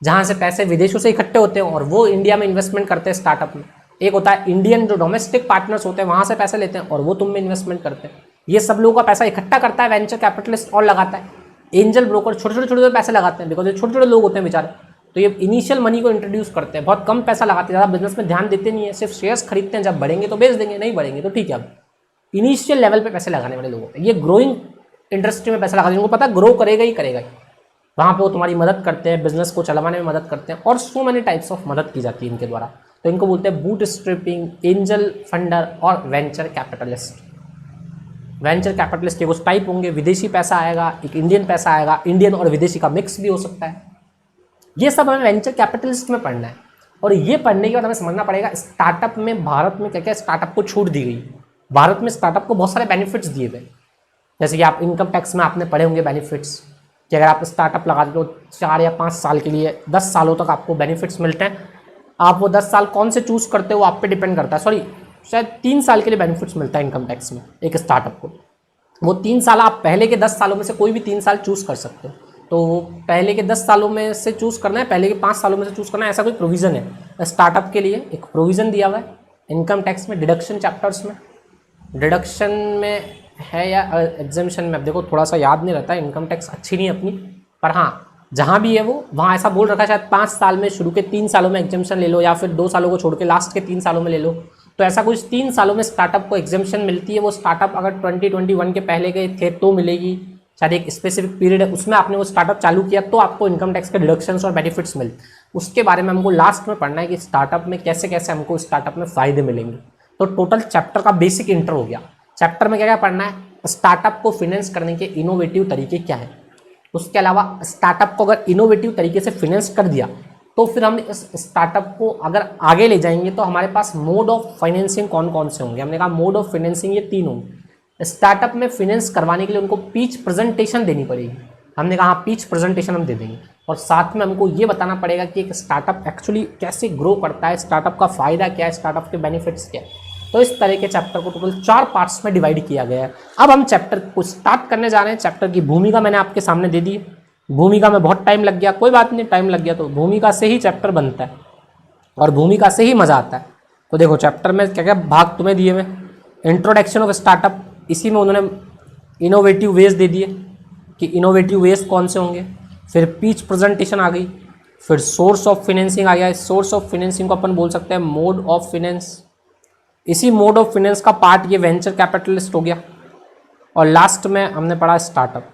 जहां से पैसे विदेशों से इकट्ठे होते हैं और वो इंडिया में इन्वेस्टमेंट करते हैं स्टार्टअप में। एक होता है इंडियन जो डोमेस्टिक पार्टनर्स होते हैं, वहां से पैसे लेते हैं और वो तुम में इन्वेस्टमेंट करते हैं। ये सब लोगों का पैसा इकट्ठा करता है वेंचर कैपिटलिस्ट और लगाता है। एंजल ब्रोकर छोटे छोटे पैसे लगाते हैं बिकॉज ये छोटे छोटे लोग होते हैं बेचारे, तो ये इनिशियल मनी को इंट्रोड्यूस करते हैं, बहुत कम पैसा लगाते हैं, ज़्यादा बिजनेस में ध्यान देते नहीं है, सिर्फ शेयर्स खरीदते हैं, जब बढ़ेंगे तो बेच देंगे, नहीं बढ़ेंगे तो ठीक है। अब इनिशियल लेवल पे पैसे लगाने वाले लोग होते हैं। ये ग्रोइंग इंडस्ट्री में पैसा लगाते हैं, उनको पता ग्रो करेगा ही करेगा, वहाँ पे वो तुम्हारी मदद करते हैं, बिजनेस को चलाने में मदद करते हैं और सो मेनी टाइप्स ऑफ मदद की जाती है इनके द्वारा। तो इनको बोलते हैं बूट स्ट्रैपिंग, एंजल फंडर और वेंचर कैपिटलिस्ट। वेंचर कैपिटलिस्ट के कुछ टाइप होंगे, विदेशी पैसा आएगा, एक इंडियन पैसा आएगा, इंडियन और विदेशी का मिक्स भी हो सकता है। ये सब हमें वेंचर कैपिटलिस्ट में पढ़ना है और ये पढ़ने के बाद हमें समझना पड़ेगा स्टार्टअप में भारत में क्या क्या स्टार्टअप को छूट दी गई। भारत में स्टार्टअप को बहुत सारे बेनिफिट्स दिए गए, जैसे कि आप इनकम टैक्स में आपने पढ़े होंगे बेनिफिट्स कि अगर आप स्टार्टअप लगा दो 4 या 5 साल के लिए 10 सालों तक आपको बेनिफिट्स मिलते हैं। आप वो 10 साल कौन से चूज़ करते हो आप पे डिपेंड करता है। सॉरी, शायद 3 साल के लिए बेनिफिट्स मिलता है इनकम टैक्स में एक स्टार्टअप को। वो 3 साल आप पहले के 10 सालों में से कोई भी 3 साल चूज़ कर सकते हो। तो पहले के 10 सालों में से चूज़ करना है, पहले के 5 सालों में से चूज़ करना है, ऐसा कोई प्रोविज़न है स्टार्टअप के लिए। एक प्रोविज़न दिया हुआ है इनकम टैक्स में, डिडक्शन चैप्टर्स में, डिडक्शन में है या एग्जामिशन में, अब देखो थोड़ा सा याद नहीं रहता है, इनकम टैक्स अच्छी नहीं अपनी, पर हाँ जहाँ भी है वो वहाँ ऐसा बोल रखा है शायद 5 साल में, शुरू के 3 सालों में एग्जामेशन ले लो, या फिर 2 सालों को छोड़ के लास्ट के 3 सालों में ले लो। तो ऐसा कुछ 3 सालों में स्टार्टअप को एग्जामेशन मिलती है। वो स्टार्टअप अगर 2021 के पहले के थे तो मिलेगी, शायद एक स्पेसिफिक पीरियड है उसमें आपने वो स्टार्टअप चालू किया तो आपको इनकम टैक्स के डिडक्शंस और बेनिफिट्स मिलते। उसके बारे में हमको लास्ट में पढ़ना है कि स्टार्टअप में कैसे कैसे हमको स्टार्टअप में फ़ायदे मिलेंगे। तो टोटल चैप्टर का बेसिक इंटर हो गया। चैप्टर में क्या क्या पढ़ना है, स्टार्टअप को फिनेंस करने के इनोवेटिव तरीके क्या है, उसके अलावा स्टार्टअप को अगर इनोवेटिव तरीके से फिनेंस कर दिया तो फिर हम इस स्टार्टअप को अगर आगे ले जाएंगे तो हमारे पास मोड ऑफ फाइनेंसिंग कौन कौन से होंगे। हमने कहा मोड ऑफ फाइनेंसिंग ये 3 होंगे। स्टार्टअप में फिनेंस करवाने के लिए उनको पिच प्रेजेंटेशन देनी पड़ेगी। हमने कहा पिच प्रेजेंटेशन हम दे देंगे, और साथ में हमको ये बताना पड़ेगा कि एक स्टार्टअप एक्चुअली कैसे ग्रो करता है, स्टार्टअप का फ़ायदा क्या है, स्टार्टअप के बेनिफिट्स क्या है। तो इस तरह के चैप्टर को टोटल 4 पार्ट्स में डिवाइड किया गया है। अब हम चैप्टर को स्टार्ट करने जा रहे हैं। चैप्टर की भूमिका मैंने आपके सामने दे दी। भूमिका में बहुत टाइम लग गया, कोई बात नहीं, टाइम लग गया तो भूमिका से ही चैप्टर बनता है और भूमिका से ही मज़ा आता है। तो देखो चैप्टर में क्या क्या भाग तुम्हें दिए हुए, इंट्रोडक्शन ऑफ स्टार्टअप, इसी में उन्होंने इनोवेटिव वेज दे दिए कि इनोवेटिव वेज कौन से होंगे। फिर पिच प्रेजेंटेशन आ गई, फिर सोर्स ऑफ फाइनेंसिंग आ गया। सोर्स ऑफ फाइनेंसिंग को अपन बोल सकते हैं मोड ऑफ फाइनेंस। इसी मोड ऑफ फाइनेंस का पार्ट ये वेंचर कैपिटलिस्ट हो गया। और लास्ट में हमने पढ़ा स्टार्टअप,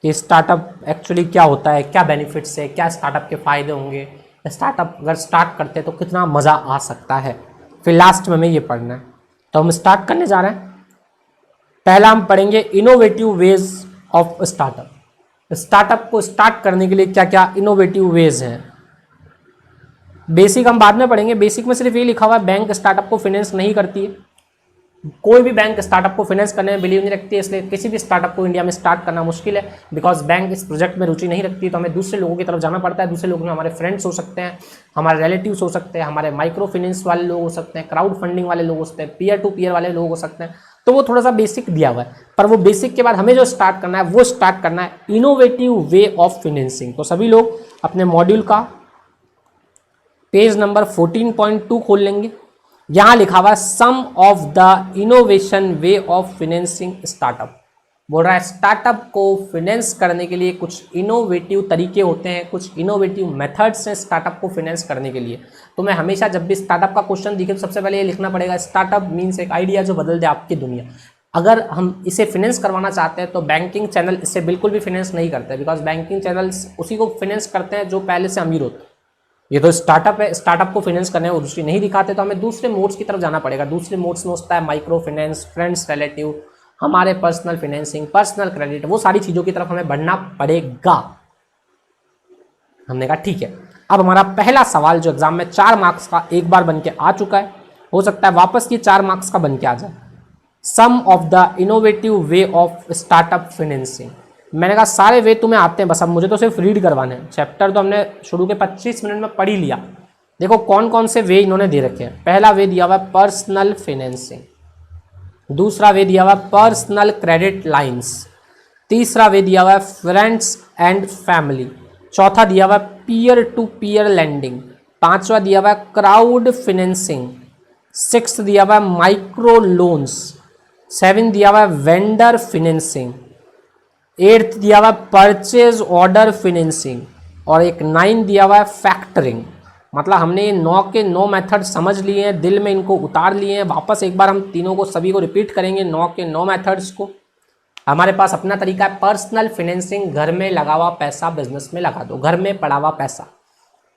कि स्टार्टअप एक्चुअली क्या होता है, क्या बेनिफिट्स है, क्या स्टार्टअप के फ़ायदे होंगे, स्टार्टअप अगर स्टार्ट करते हैं तो कितना मज़ा आ सकता है। फिर लास्ट में हमें ये पढ़ना है। तो हम स्टार्ट करने जा रहे हैं। पहला हम पढ़ेंगे innovative ways of startup. Startup को स्टार्ट करने के लिए क्या क्या इनोवेटिव वेज हैं। बेसिक हम बाद में पढ़ेंगे। बेसिक में सिर्फ ये लिखा हुआ है बैंक स्टार्टअप को फाइनेंस नहीं करती है। कोई भी बैंक स्टार्टअप को फाइनेंस करने में बिलीव नहीं रखती है, इसलिए किसी भी स्टार्टअप को इंडिया में स्टार्ट करना मुश्किल है। बिकॉज बैंक इस प्रोजेक्ट में रुचि नहीं रखती, तो हमें दूसरे लोगों की तरफ जाना पड़ता है। दूसरे लोग में हमारे फ्रेंड्स हो सकते हैं, हमारे रिलेटिव्स हो सकते हैं, हमारे माइक्रो फाइनेंस वाले लोग हो सकते हैं, क्राउड फंडिंग वाले लोग हो सकते हैं, पीयर टू पीयर वाले लोग हो सकते हैं। तो वो थोड़ा सा बेसिक दिया हुआ है, पर वो बेसिक के बाद हमें जो स्टार्ट करना है वो स्टार्ट करना है इनोवेटिव वे ऑफ फाइनेंसिंग। तो सभी लोग अपने मॉड्यूल का पेज नंबर 14.2 खोल लेंगे। यहां लिखा हुआ है some of the innovation way of financing startup. बोल रहा है स्टार्टअप को फाइनेंस करने के लिए कुछ इनोवेटिव तरीके होते हैं, कुछ इनोवेटिव मेथड्स हैं स्टार्टअप को फाइनेंस करने के लिए। तो मैं हमेशा जब भी स्टार्टअप का क्वेश्चन दिखे तो सबसे पहले ये लिखना पड़ेगा, स्टार्टअप मीन्स एक आइडिया जो बदल दे आपकी दुनिया। अगर हम इसे फाइनेंस करवाना चाहते हैं तो बैंकिंग चैनल इससे बिल्कुल भी फाइनेंस नहीं करते, बिकॉज बैंकिंग चैनल्स उसी को फाइनेंस करते हैं जो पहले से अमीर होते हैं। ये तो स्टार्टअप है, स्टार्टअप को फाइनेंस करने में रुचि नहीं दिखाते, तो हमें दूसरे मोड्स की तरफ जाना पड़ेगा। दूसरे मोड्स में होता है माइक्रो फाइनेंस, फ्रेंड्स रिलेटिव, हमारे पर्सनल फाइनेंसिंग, पर्सनल क्रेडिट, वो सारी चीज़ों की तरफ हमें बढ़ना पड़ेगा। हमने कहा ठीक है। अब हमारा पहला सवाल जो एग्जाम में 4 मार्क्स का एक बार बन के आ चुका है, हो सकता है वापस ये 4 मार्क्स का बन के आ जाए। Some of the innovative way of startup financing. मैंने कहा सारे वे तुम्हें आते हैं, बस अब मुझे तो सिर्फ रीड करवाने हैं। चैप्टर तो हमने शुरू के 25 मिनट में पढ़ ही लिया। देखो कौन कौन से वे इन्होंने दे रखे हैं। पहला वे दिया हुआ है पर्सनल फाइनेंसिंग, दूसरा वे दिया हुआ है पर्सनल क्रेडिट लाइंस, तीसरा वे दिया हुआ है फ्रेंड्स एंड फैमिली, चौथा दिया हुआ है पीयर टू पीयर लेंडिंग, पांचवा दिया हुआ है क्राउड फाइनेंसिंग, 6 दिया हुआ है माइक्रो लोन्स, 7 दिया हुआ है वेंडर फाइनेंसिंग, 8 दिया हुआ है परचेज ऑर्डर फाइनेंसिंग, और एक 9 दिया हुआ है फैक्टरिंग। मतलब हमने ये 9 के 9 मेथड समझ लिए हैं, दिल में इनको उतार लिए हैं। वापस एक बार हम तीनों को सभी को रिपीट करेंगे, 9 के 9 मेथड्स को। हमारे पास अपना तरीका है पर्सनल फाइनेंसिंग, घर में लगा हुआ पैसा बिजनेस में लगा दो, घर में पड़ा हुआ पैसा।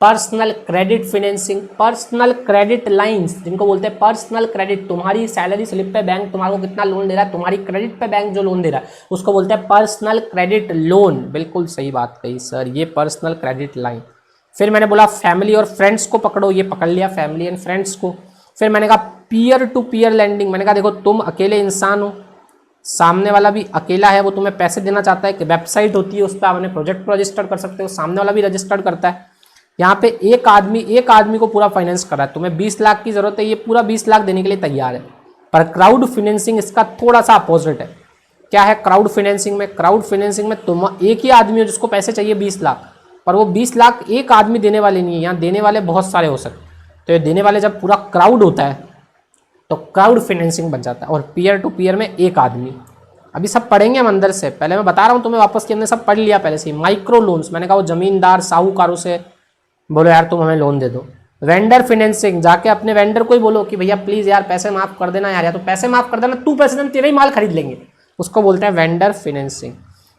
Personal credit financing, personal credit lines जिनको बोलते हैं पर्सनल क्रेडिट, तुम्हारी सैलरी स्लिप पे बैंक तुम्हारे को कितना लोन दे रहा है, तुम्हारी क्रेडिट पे बैंक जो लोन दे रहा है उसको बोलते हैं पर्सनल क्रेडिट लोन। बिल्कुल सही बात कही सर, ये पर्सनल क्रेडिट लाइन। फिर मैंने बोला फैमिली और फ्रेंड्स को पकड़ो, ये पकड़ लिया फैमिली एंड फ्रेंड्स को। फिर मैंने कहा पीयर टू पीयर लेंडिंग, मैंने कहा देखो तुम अकेले इंसान हो, सामने वाला भी अकेला है, वो तुम्हें पैसे देना चाहता है। कि वेबसाइट होती है उस पर आप अपने प्रोजेक्ट को रजिस्टर कर सकते हो, सामने वाला भी रजिस्टर करता है। यहाँ पे एक आदमी को पूरा फाइनेंस कर रहा है, तुम्हें 20 लाख की जरूरत है, ये पूरा 20 लाख देने के लिए तैयार है। पर क्राउड फाइनेंसिंग इसका थोड़ा सा अपोजिट है। क्या है क्राउड फाइनेंसिंग में? क्राउड फाइनेंसिंग में तुम एक ही आदमी हो जिसको पैसे चाहिए 20 लाख, पर वो 20 लाख एक आदमी देने वाले नहीं है, यहाँ देने वाले बहुत सारे हो सकते। तो ये देने वाले जब पूरा क्राउड होता है तो क्राउड फाइनेंसिंग बन जाता है। और पीयर टू पीयर में एक आदमी। अभी सब पढ़ेंगे हम अंदर से, पहले मैं बता रहा हूँ तुम्हें वापस कि हमने सब पढ़ लिया पहले से ही। माइक्रो लोन्स, मैंने कहा वो जमींदार साहूकारों से बोलो यार तुम हमें लोन दे दो। वेंडर फाइनेंसिंग, जाके अपने वेंडर को ही बोलो कि भैया प्लीज यार पैसे माफ कर देना यार, या तो पैसे माफ कर देना, तू पैसे देना, तेरा ही माल खरीद लेंगे, उसको बोलते हैं वेंडर फाइनेंसिंग।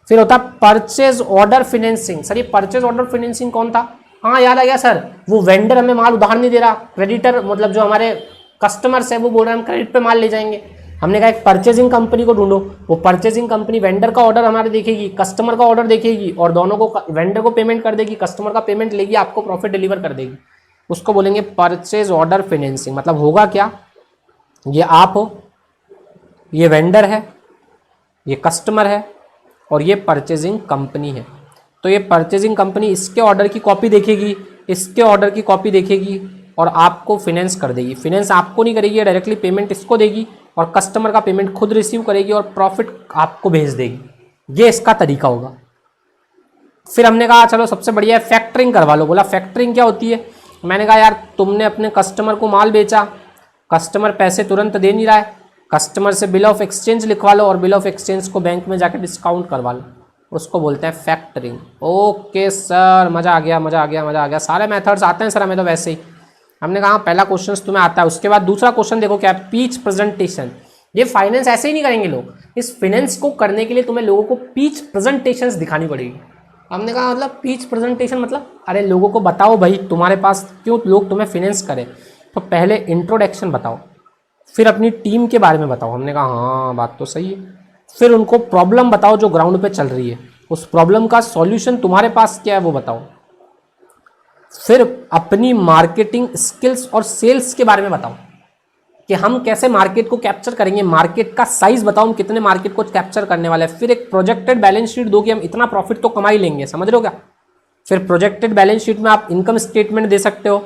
फिर होता है परचेज ऑर्डर फाइनेंसिंग। सर ये परचेज ऑर्डर फाइनेंसिंग कौन था? हाँ याद आ गया सर, वो वेंडर हमें माल उधार नहीं दे रहा, क्रेडिटर मतलब जो हमारे कस्टमर्स है वो बोल रहे हैं हम क्रेडिट पे माल ले जाएंगे। हमने कहा एक परचेजिंग कंपनी को ढूंढो, वो परचेजिंग कंपनी वेंडर का ऑर्डर हमारे देखेगी, कस्टमर का ऑर्डर देखेगी, और दोनों को वेंडर को पेमेंट कर देगी, कस्टमर का पेमेंट लेगी, आपको प्रॉफिट डिलीवर कर देगी। उसको बोलेंगे परचेज ऑर्डर फाइनेंसिंग। मतलब होगा क्या, ये आप हो, ये वेंडर है, ये कस्टमर है, और ये परचेजिंग कंपनी है। तो ये परचेजिंग कंपनी इसके ऑर्डर की कॉपी देखेगी, इसके ऑर्डर की कॉपी देखेगी, और आपको फाइनेंस कर देगी। फाइनेंस आपको नहीं करेगी, डायरेक्टली पेमेंट इसको देगी, और कस्टमर का पेमेंट खुद रिसीव करेगी और प्रॉफिट आपको भेज देगी। ये इसका तरीका होगा। फिर हमने कहा चलो सबसे बढ़िया है फैक्टरिंग करवा लो। बोला फैक्टरिंग क्या होती है? मैंने कहा यार तुमने अपने कस्टमर को माल बेचा, कस्टमर पैसे तुरंत दे नहीं रहा है, कस्टमर से बिल ऑफ एक्सचेंज लिखवा लो और बिल ऑफ एक्सचेंज को बैंक में जाकर डिस्काउंट करवा लो, उसको बोलते हैं फैक्टरिंग। ओके सर, मज़ा आ गया मज़ा आ गया मज़ा आ गया, सारे मेथड्स आते हैं सर हमें तो वैसे ही। हमने कहा पहला क्वेश्चन तुम्हें आता है। उसके बाद दूसरा क्वेश्चन देखो क्या है, पीच प्रेजेंटेशन। ये फाइनेंस ऐसे ही नहीं करेंगे लोग, इस फाइनेंस को करने के लिए तुम्हें लोगों को पीच प्रेजेंटेशंस दिखानी पड़ेगी। हमने कहा मतलब पीच प्रेजेंटेशन मतलब अरे लोगों को बताओ भाई तुम्हारे पास क्यों लोग तुम्हें फाइनेंस करें। तो पहले इंट्रोडक्शन बताओ, फिर अपनी टीम के बारे में बताओ। हमने कहा हाँ बात तो सही है। फिर उनको प्रॉब्लम बताओ जो ग्राउंड पे चल रही है, उस प्रॉब्लम का सॉल्यूशन तुम्हारे पास क्या है वो बताओ। फिर अपनी मार्केटिंग स्किल्स और सेल्स के बारे में बताओ कि हम कैसे मार्केट को कैप्चर करेंगे, मार्केट का साइज बताओ हम कितने मार्केट को कैप्चर करने वाले हैं। फिर एक प्रोजेक्टेड बैलेंस शीट दो कि हम इतना प्रॉफिट तो कमा ही लेंगे, समझ रहे हो क्या। फिर प्रोजेक्टेड बैलेंस शीट में आप इनकम स्टेटमेंट दे सकते हो,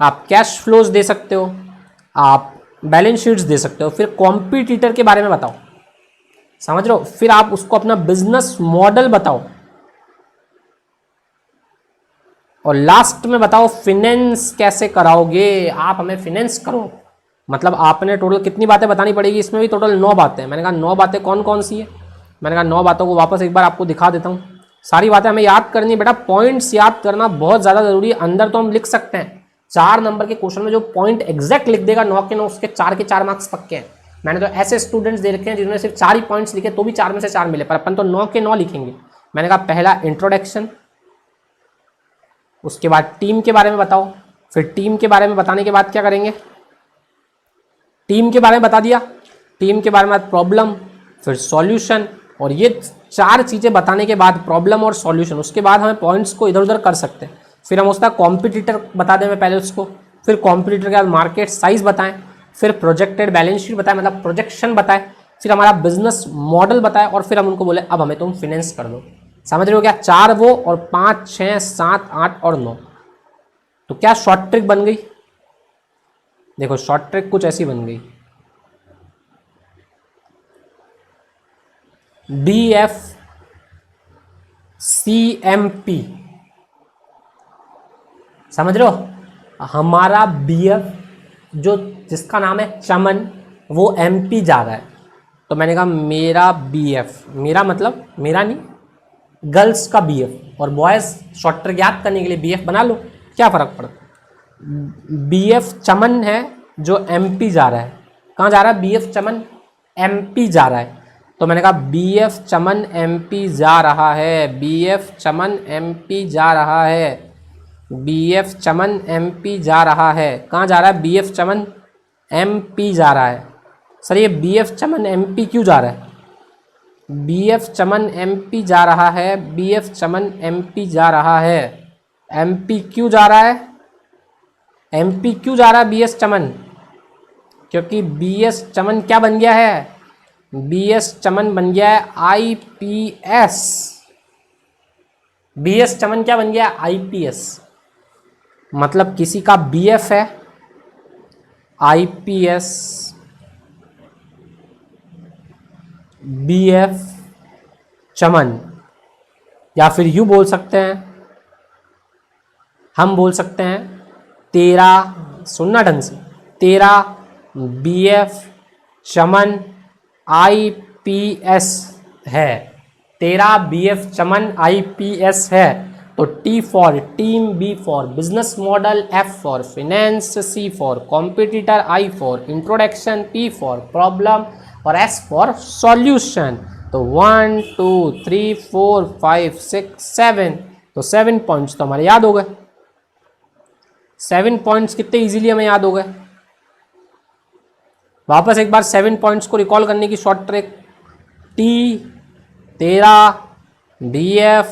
आप कैश फ्लोज दे सकते हो, आप बैलेंस शीट्स दे सकते हो। फिर कॉम्पिटिटर के बारे में बताओ, समझ रहे हो। फिर आप उसको अपना बिजनेस मॉडल बताओ, और लास्ट में बताओ फाइनेंस कैसे कराओगे। आप हमें फाइनेंस करो, मतलब आपने टोटल कितनी बातें बतानी पड़ेगी, इसमें भी टोटल 9 बातें। मैंने कहा 9 बातें कौन कौन सी है, मैंने कहा 9 बातों को वापस एक बार आपको दिखा देता हूँ। सारी बातें हमें याद करनी है बेटा, पॉइंट्स याद करना बहुत ज़्यादा जरूरी है। अंदर तो हम लिख सकते हैं 4 नंबर के क्वेश्चन में जो पॉइंट एग्जैक्ट लिख देगा 9 के 9 उसके 4 के 4 मार्क्स पक्के हैं। मैंने तो ऐसे स्टूडेंट्स दे रखे हैं जिन्होंने सिर्फ 4 ही पॉइंट्स लिखे तो भी 4 में से 4 मिले, पर अपन तो 9 के 9 लिखेंगे। मैंने कहा पहला इंट्रोडक्शन, उसके बाद टीम के बारे में बताओ। फिर टीम के बारे में बताने के बाद क्या करेंगे, टीम के बारे में बता दिया, टीम के बारे में प्रॉब्लम, फिर सॉल्यूशन, और ये 4 चीज़ें बताने के बाद प्रॉब्लम और सॉल्यूशन, उसके बाद हमें पॉइंट्स को इधर उधर कर सकते हैं। फिर हम उसका कॉम्पिटिटर बता दें पहले उसको, फिर कॉम्पिटिटर के बाद मार्केट साइज बताएं, फिर प्रोजेक्टेड बैलेंस शीट बताएं मतलब प्रोजेक्शन बताएं, फिर हमारा बिजनेस मॉडल बताएं, और फिर हम उनको बोले अब हमें तुम फाइनेंस कर दो। समझ रहे हो क्या, 4 वो और 5 6 7 8 और 9। तो क्या शॉर्ट ट्रिक बन गई, देखो शॉर्ट ट्रिक कुछ ऐसी बन गई, BFCMP, समझ रहे हो। हमारा BF जो जिसका नाम है चमन वो MP जा रहा है, तो मैंने कहा मेरा BF, मेरा मतलब मेरा नहीं, गर्ल्स का BF, और बॉयज़ शॉर्ट ट्रिक याद करने के लिए BF बना लो, क्या फ़र्क पड़ता। BF चमन है जो MP जा रहा है, कहाँ जा रहा है, BF चमन MP जा रहा है। तो मैंने कहा BF चमन MP जा रहा है, BF चमन MP जा रहा है, BF चमन MP जा रहा है। कहाँ जा रहा है, BF चमन MP जा रहा है। सर ये BF चमन MP क्यों जा रहा है, BF चमन MP जा रहा है, BF चमन MP जा रहा है। MP क्यों जा रहा है, MP क्यों जा रहा है BS चमन, क्योंकि BS चमन क्या बन गया है, BS चमन बन गया है IPS। BS चमन क्या बन गया है, IPS। मतलब किसी का BF है IPS, BF चमन, या फिर यूँ बोल सकते हैं, हम बोल सकते हैं तेरा, सुनना ढंग से, तेरा BF चमन IPS IPS है, तेरा BF चमन IPS है, तो T for team, B for business model, F for finance, C for competitor, I for introduction, P for problem और S फॉर सॉल्यूशन। तो 1 2 3 4 5 6 7, तो 7 पॉइंट्स तो हमारे याद हो गए। 7 पॉइंट्स कितने इजीली हमें याद हो गए। वापस एक बार 7 पॉइंट्स को रिकॉल करने की शॉर्ट ट्रिक, T तेरा BF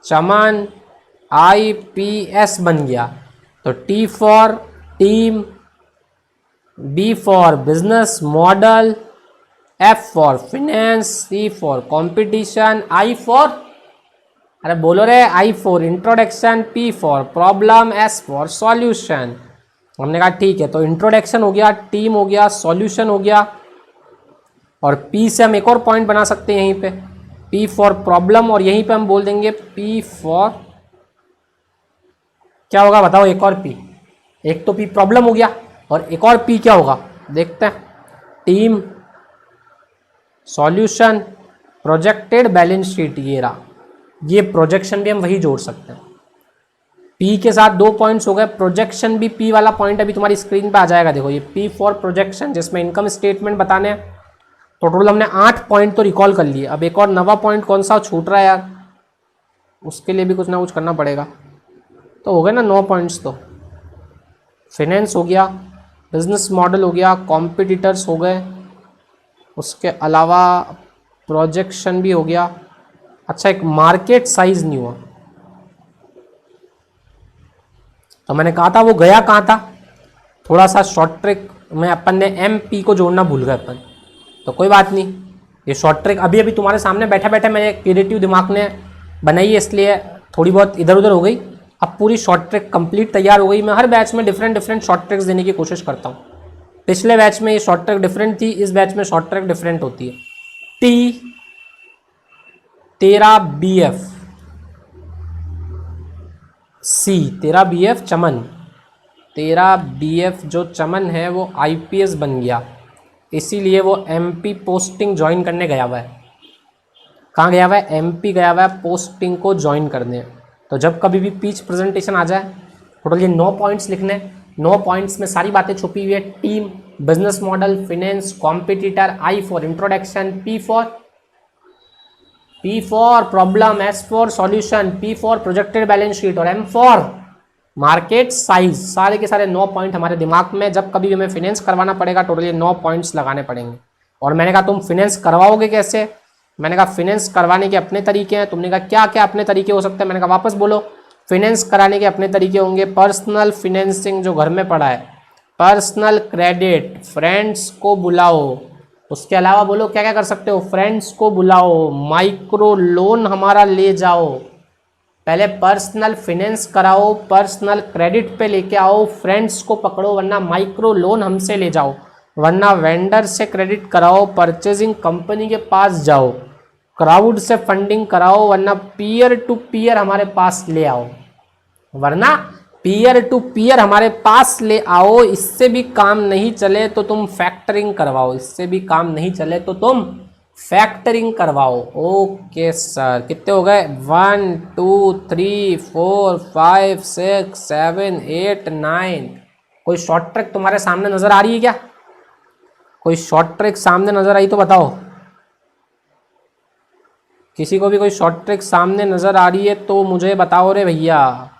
चमन IPS बन गया, तो T for team, B for business model, F for finance, C for competition, I for, अरे बोलो रे, I for introduction, P for problem, S for solution. हमने कहा ठीक है, तो इंट्रोडक्शन हो गया, टीम हो गया, सॉल्यूशन हो गया, और P से हम एक और पॉइंट बना सकते हैं यहीं पे, P फॉर प्रॉब्लम, और यहीं पे हम बोल देंगे P फॉर, क्या होगा बताओ, एक और P, एक तो P प्रॉब्लम हो गया और एक और P क्या होगा देखते हैं, team, solution, projected balance sheet, ये रहा, ये प्रोजेक्शन भी हम वही जोड़ सकते हैं। P के साथ 2 पॉइंट्स हो गए, प्रोजेक्शन भी P वाला पॉइंट अभी तुम्हारी स्क्रीन पे आ जाएगा, देखो ये P फॉर प्रोजेक्शन, जिसमें इनकम स्टेटमेंट बताने हैं। तो टोटल हमने 8 पॉइंट तो रिकॉल कर लिए। अब एक और नवा पॉइंट कौन सा छूट रहा है यार, उसके लिए भी कुछ ना कुछ करना पड़ेगा। तो हो गए ना 9 पॉइंट्स, तो फिनेंस हो गया, बिजनेस मॉडल हो गया, कॉम्पिटिटर्स हो गए, उसके अलावा प्रोजेक्शन भी हो गया। अच्छा, एक मार्केट साइज नहीं हुआ, तो मैंने कहा था वो गया कहाँ था, थोड़ा सा शॉर्ट ट्रिक में अपन ने MP को जोड़ना भूल गए अपन, तो कोई बात नहीं, ये शॉर्ट ट्रिक अभी अभी तुम्हारे सामने बैठे बैठे मेरे क्रिएटिव दिमाग ने बनाई है, इसलिए थोड़ी बहुत इधर उधर हो गई। अब पूरी शॉर्ट ट्रिक कंप्लीट तैयार हो गई। मैं हर बैच में डिफरेंट डिफरेंट शॉर्ट ट्रिक्स देने की कोशिश करता हूँ। पिछले बैच में ये शॉर्ट ट्रिक डिफरेंट थी, इस बैच में शॉर्ट ट्रिक डिफरेंट होती है। T तेरा BF, C तेरा BF चमन, तेरा BF जो चमन है वो IPS बन गया, इसीलिए वो MP पोस्टिंग ज्वाइन करने गया हुआ है। कहाँ गया हुआ है, MP गया हुआ है पोस्टिंग को ज्वाइन करने। तो जब कभी भी पिच प्रेजेंटेशन आ जाए, टोटल ये 9 पॉइंट्स लिखने, 9 पॉइंट्स में सारी बातें छुपी हुई है, team, business model, finance, competitor, I for introduction, P for problem, S for solution, P for projected balance sheet और M फॉर मार्केट साइज। सारे के सारे 9 पॉइंट हमारे दिमाग में, जब कभी भी हमें फिनेंस करवाना पड़ेगा टोटल ये 9 पॉइंट्स लगाने पड़ेंगे। और मैंने कहा तुम फिनेंस करवाओगे कैसे, मैंने कहा फिनेंस करवाने के अपने तरीके हैं। तुमने कहा क्या क्या अपने तरीके हो सकते हैं, मैंने कहा वापस बोलो, फिनेंस कराने के अपने तरीके होंगे, पर्सनल फिनेंसिंग जो घर में पड़ा है, पर्सनल क्रेडिट, फ्रेंड्स को बुलाओ, उसके अलावा बोलो क्या क्या कर सकते हो, फ्रेंड्स को बुलाओ, माइक्रो लोन हमारा ले जाओ, पहले पर्सनल फिनेंस कराओ, पर्सनल क्रेडिट पे लेके आओ, फ्रेंड्स को पकड़ो, वरना माइक्रो लोन हमसे ले जाओ, वरना वेंडर से क्रेडिट कराओ, परचेजिंग कंपनी के पास जाओ, क्राउड से फंडिंग कराओ, वरना पीयर टू पीयर हमारे पास ले आओ, वरना पीयर टू पीयर हमारे पास ले आओ। इससे भी काम नहीं चले तो तुम फैक्टरिंग करवाओ, इससे भी काम नहीं चले तो तुम फैक्टरिंग करवाओ। ओके सर, कितने हो गए, 1 2 3 4 5 6 7 8 9। कोई शॉर्ट ट्रिक तुम्हारे सामने नजर आ रही है क्या, कोई शॉर्ट ट्रिक सामने नजर आई तो बताओ, किसी को भी कोई शॉर्ट ट्रिक सामने नजर आ रही है तो मुझे बताओ रे भैया।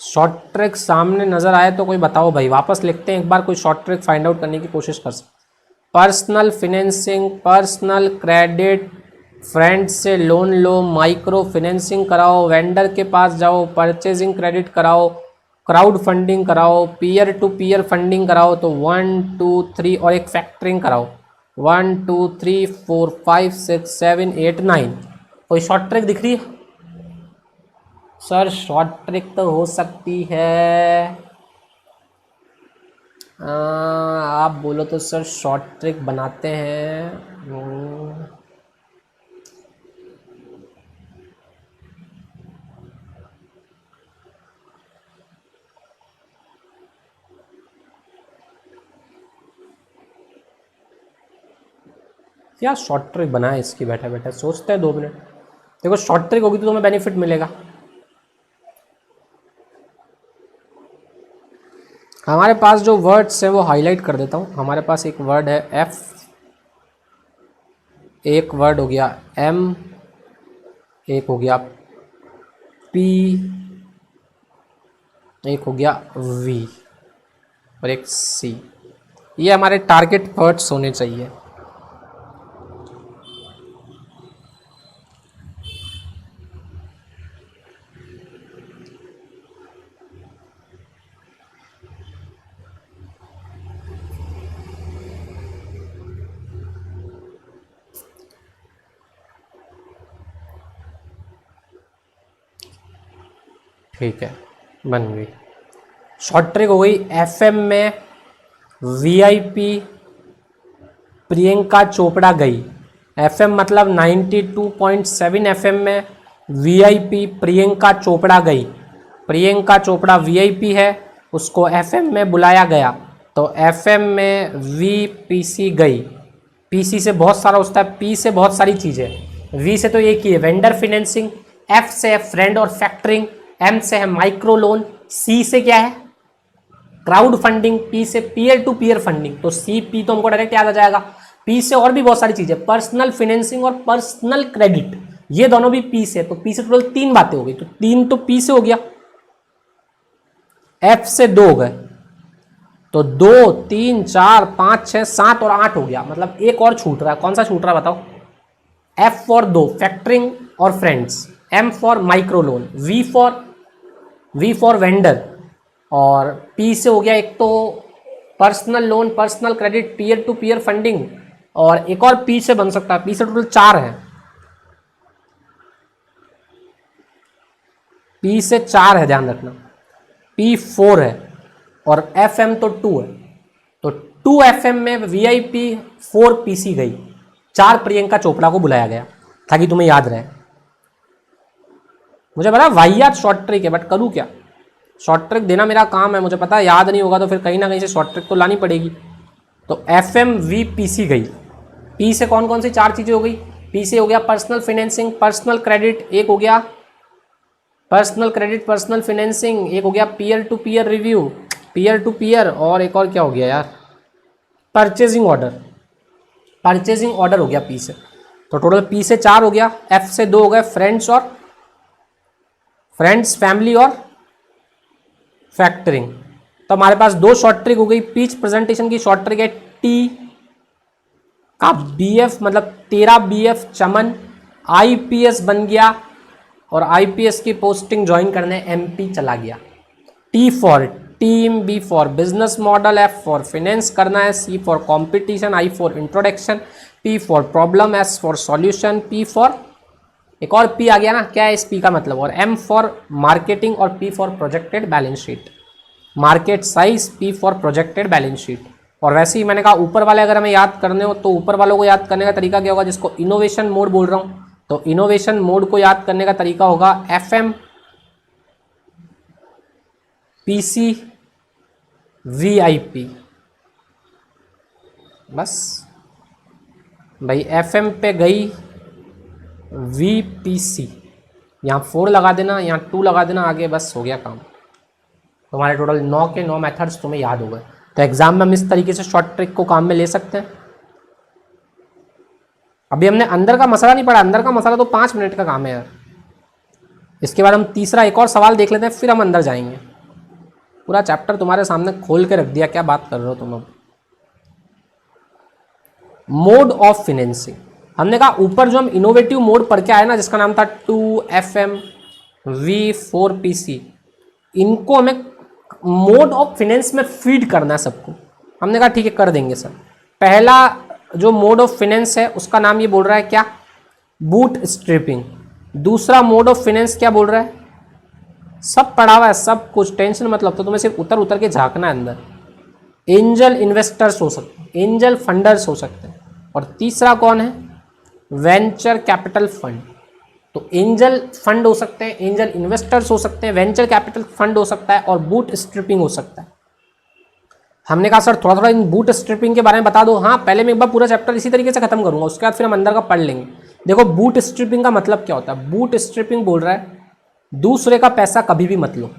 शॉर्ट ट्रिक सामने नजर आए तो कोई बताओ भाई, वापस लिखते हैं एक बार, कोई शॉर्ट ट्रिक फाइंड आउट करने की कोशिश कर सकते। Personal financing, personal credit, friend से लोन लो, माइक्रो फाइनेंसिंग कराओ, वेंडर के पास जाओ, परचेजिंग क्रेडिट कराओ, क्राउड फंडिंग कराओ, पीयर टू पीयर फंडिंग कराओ, तो 1 2 3 और एक फैक्टरिंग कराओ, 1 2 3 4 5 6 7 8 9। कोई शॉर्ट ट्रिक दिख रही है सर, शॉर्ट ट्रिक तो हो सकती है, आप बोलो तो सर शॉर्ट ट्रिक बनाते हैं। क्या शॉर्ट ट्रिक बनाए इसकी, बैठे बैठे सोचते हैं 2 मिनट। देखो शॉर्ट ट्रिक होगी तो तुम्हें बेनिफिट मिलेगा। हमारे पास जो वर्ड्स है वो हाईलाइट कर देता हूँ। हमारे पास एक वर्ड है एफ, एक वर्ड हो गया एम, एक हो गया पी, एक हो गया वी और एक सी। ये हमारे टारगेट वर्ड्स होने चाहिए। ठीक है, बन गई। शॉर्ट ट्रिक हो गई। एफएम में वीआईपी प्रियंका चोपड़ा गई। एफएम मतलब 92.7 एफएम में वीआईपी प्रियंका चोपड़ा गई। प्रियंका चोपड़ा वीआईपी है, उसको एफएम में बुलाया गया, तो एफएम में वीपीसी गई। पीसी से बहुत सारा होता है, पी से बहुत सारी चीज़ें, वी से तो एक ही है वेंडर फाइनेंसिंग, एफ से है फ्रेंड और फैक्टरिंग, एम से है माइक्रो लोन, सी से क्या है क्राउड फंडिंग, पी से पीयर टू पीयर फंडिंग। तो सी पी तो हमको डायरेक्ट याद आ जाएगा। पी से और भी बहुत सारी चीजें, पर्सनल फाइनेंसिंग और पर्सनल क्रेडिट, ये दोनों भी पी से। तो पी से टोटल 3 बातें हो गई, तो 3 तो पी से हो गया। एफ से 2 हो गए, तो 2 3 4 5 6 7 और 8 हो गया। मतलब एक और छूट रहा है, कौन सा छूट रहा है बताओ? एफ फॉर 2 फैक्टरिंग और friends, M for micro loan, V for vendor, और पी से हो गया एक तो personal loan, personal credit, peer to peer funding, और एक और पी से बन सकता है। पी से टोटल 4 है, पी से 4 है, ध्यान रखना। पी 4 है और एफ एम तो 2 है, तो 2 एफ एम में वीआईपी 4 पीसी गई, 4 प्रियंका चोपड़ा को बुलाया गया, ताकि तुम्हें याद रहे। मुझे पता वाहियात शॉर्ट ट्रिक है, बट करूँ क्या? शॉर्ट ट्रिक देना मेरा काम है, मुझे पता है याद नहीं होगा तो फिर कहीं ना कहीं से शॉर्ट ट्रिक तो लानी पड़ेगी। तो F M V P C गई। पी से कौन कौन सी 4 चीज़ें हो गई? पी से हो गया पर्सनल फाइनेंसिंग, पर्सनल क्रेडिट, एक हो गया पर्सनल क्रेडिट पर्सनल फाइनेंसिंग, एक हो गया peer to peer review, peer to peer, और एक और क्या हो गया यार, परचेजिंग ऑर्डर। परचेजिंग ऑर्डर हो गया पी से। तो टोटल पी से 4 हो गया, एफ से 2 हो गए फ्रेंड्स और फ्रेंड्स, फैमिली और फैक्टरिंग। तो हमारे पास 2 शॉर्ट ट्रिक हो गई। पीच प्रेजेंटेशन की शॉर्ट ट्रिक है टी का बीएफ, मतलब तेरा बीएफ चमन आईपीएस बन गया, और आईपीएस की पोस्टिंग ज्वाइन करने एमपी चला गया। T for team, B for business model, F for finance करना है, C for competition, I for introduction, P for problem, S for solution, P for एक और पी आ गया ना, क्या है इस पी का मतलब, और एम फॉर मार्केटिंग, और P for projected balance sheet, market size, P for projected balance sheet. और वैसे ही मैंने कहा ऊपर वाले अगर हमें याद करने हो तो ऊपर वालों को याद करने का तरीका क्या होगा, जिसको इनोवेशन मोड बोल रहा हूँ, तो इनोवेशन मोड को याद करने का तरीका होगा एफ एम पीसी वीआईपी। बस भाई एफ एम पे गई वीपीसी, यहाँ 4 लगा देना, यहाँ 2 लगा देना आगे, बस हो गया काम। तुम्हारे टोटल 9 के 9 मेथड्स तुम्हें याद हो गए। तो एग्जाम में हम इस तरीके से शॉर्ट ट्रिक को काम में ले सकते हैं। अभी हमने अंदर का मसला नहीं पढ़ा, अंदर का मसला तो 5 मिनट का काम है यार। इसके बाद हम तीसरा एक और सवाल देख लेते हैं, फिर हम अंदर जाएंगे। पूरा चैप्टर तुम्हारे सामने खोल के रख दिया, क्या बात कर रहे हो तुम अब। मोड ऑफ फाइनेंसिंग, हमने कहा ऊपर जो हम इनोवेटिव मोड पढ़ के आए ना, जिसका नाम था 2FM V4PC, इनको हमें मोड ऑफ फाइनेंस में फीड करना है सबको। हमने कहा ठीक है कर देंगे सर। पहला जो मोड ऑफ फाइनेंस है उसका नाम ये बोल रहा है क्या, बूट स्ट्रैपिंग। दूसरा मोड ऑफ फाइनेंस क्या बोल रहा है, सब पढ़ा हुआ है सब कुछ, टेंशन मतलब, तो तुम्हें सिर्फ उतर उतर के झांकना है अंदर। एंजल इन्वेस्टर्स हो सकते हैं, एंजल फंडर्स हो सकते हैं, और तीसरा कौन है, वेंचर कैपिटल फंड। तो एंजल फंड हो सकते हैं, एंजल इन्वेस्टर्स हो सकते हैं, वेंचर कैपिटल फंड हो सकता है, और बूट स्ट्रिपिंग हो सकता है। हमने कहा सर थोड़ा थोड़ा इन बूट स्ट्रिपिंग के बारे में बता दो। हाँ, पहले मैं एक बार पूरा चैप्टर इसी तरीके से खत्म करूंगा, उसके बाद फिर हम अंदर का पढ़ लेंगे। देखो बूट स्ट्रिपिंग का मतलब क्या होता है। बूट स्ट्रिपिंग बोल रहा है दूसरे का पैसा कभी भी मत लो,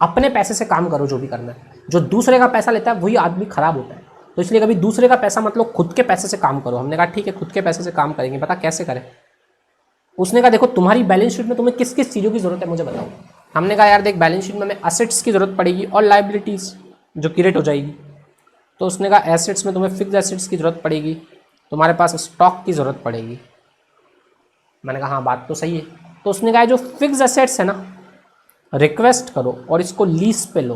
अपने पैसे से काम करो जो भी करना है। जो दूसरे का पैसा लेता है वही आदमी खराब होता है, तो इसलिए कभी दूसरे का पैसा मत लो, खुद के पैसे से काम करो। हमने कहा ठीक है खुद के पैसे से काम करेंगे, पता कैसे करें। उसने कहा देखो तुम्हारी बैलेंस शीट में तुम्हें किस किस चीज़ों की जरूरत है मुझे बताओ। हमने कहा यार देख बैलेंस शीट में हमें असेट्स की जरूरत पड़ेगी और लाइबिलिटीज़ जो क्रिएट हो जाएगी। तो उसने कहा एसेट्स में तुम्हें फिक्स एसेट्स की जरूरत पड़ेगी, तुम्हारे पास स्टॉक की जरूरत पड़ेगी। मैंने कहा हाँ बात तो सही है। तो उसने कहा जो फिक्स एसेट्स है ना रिक्वेस्ट करो और इसको लीज पे लो।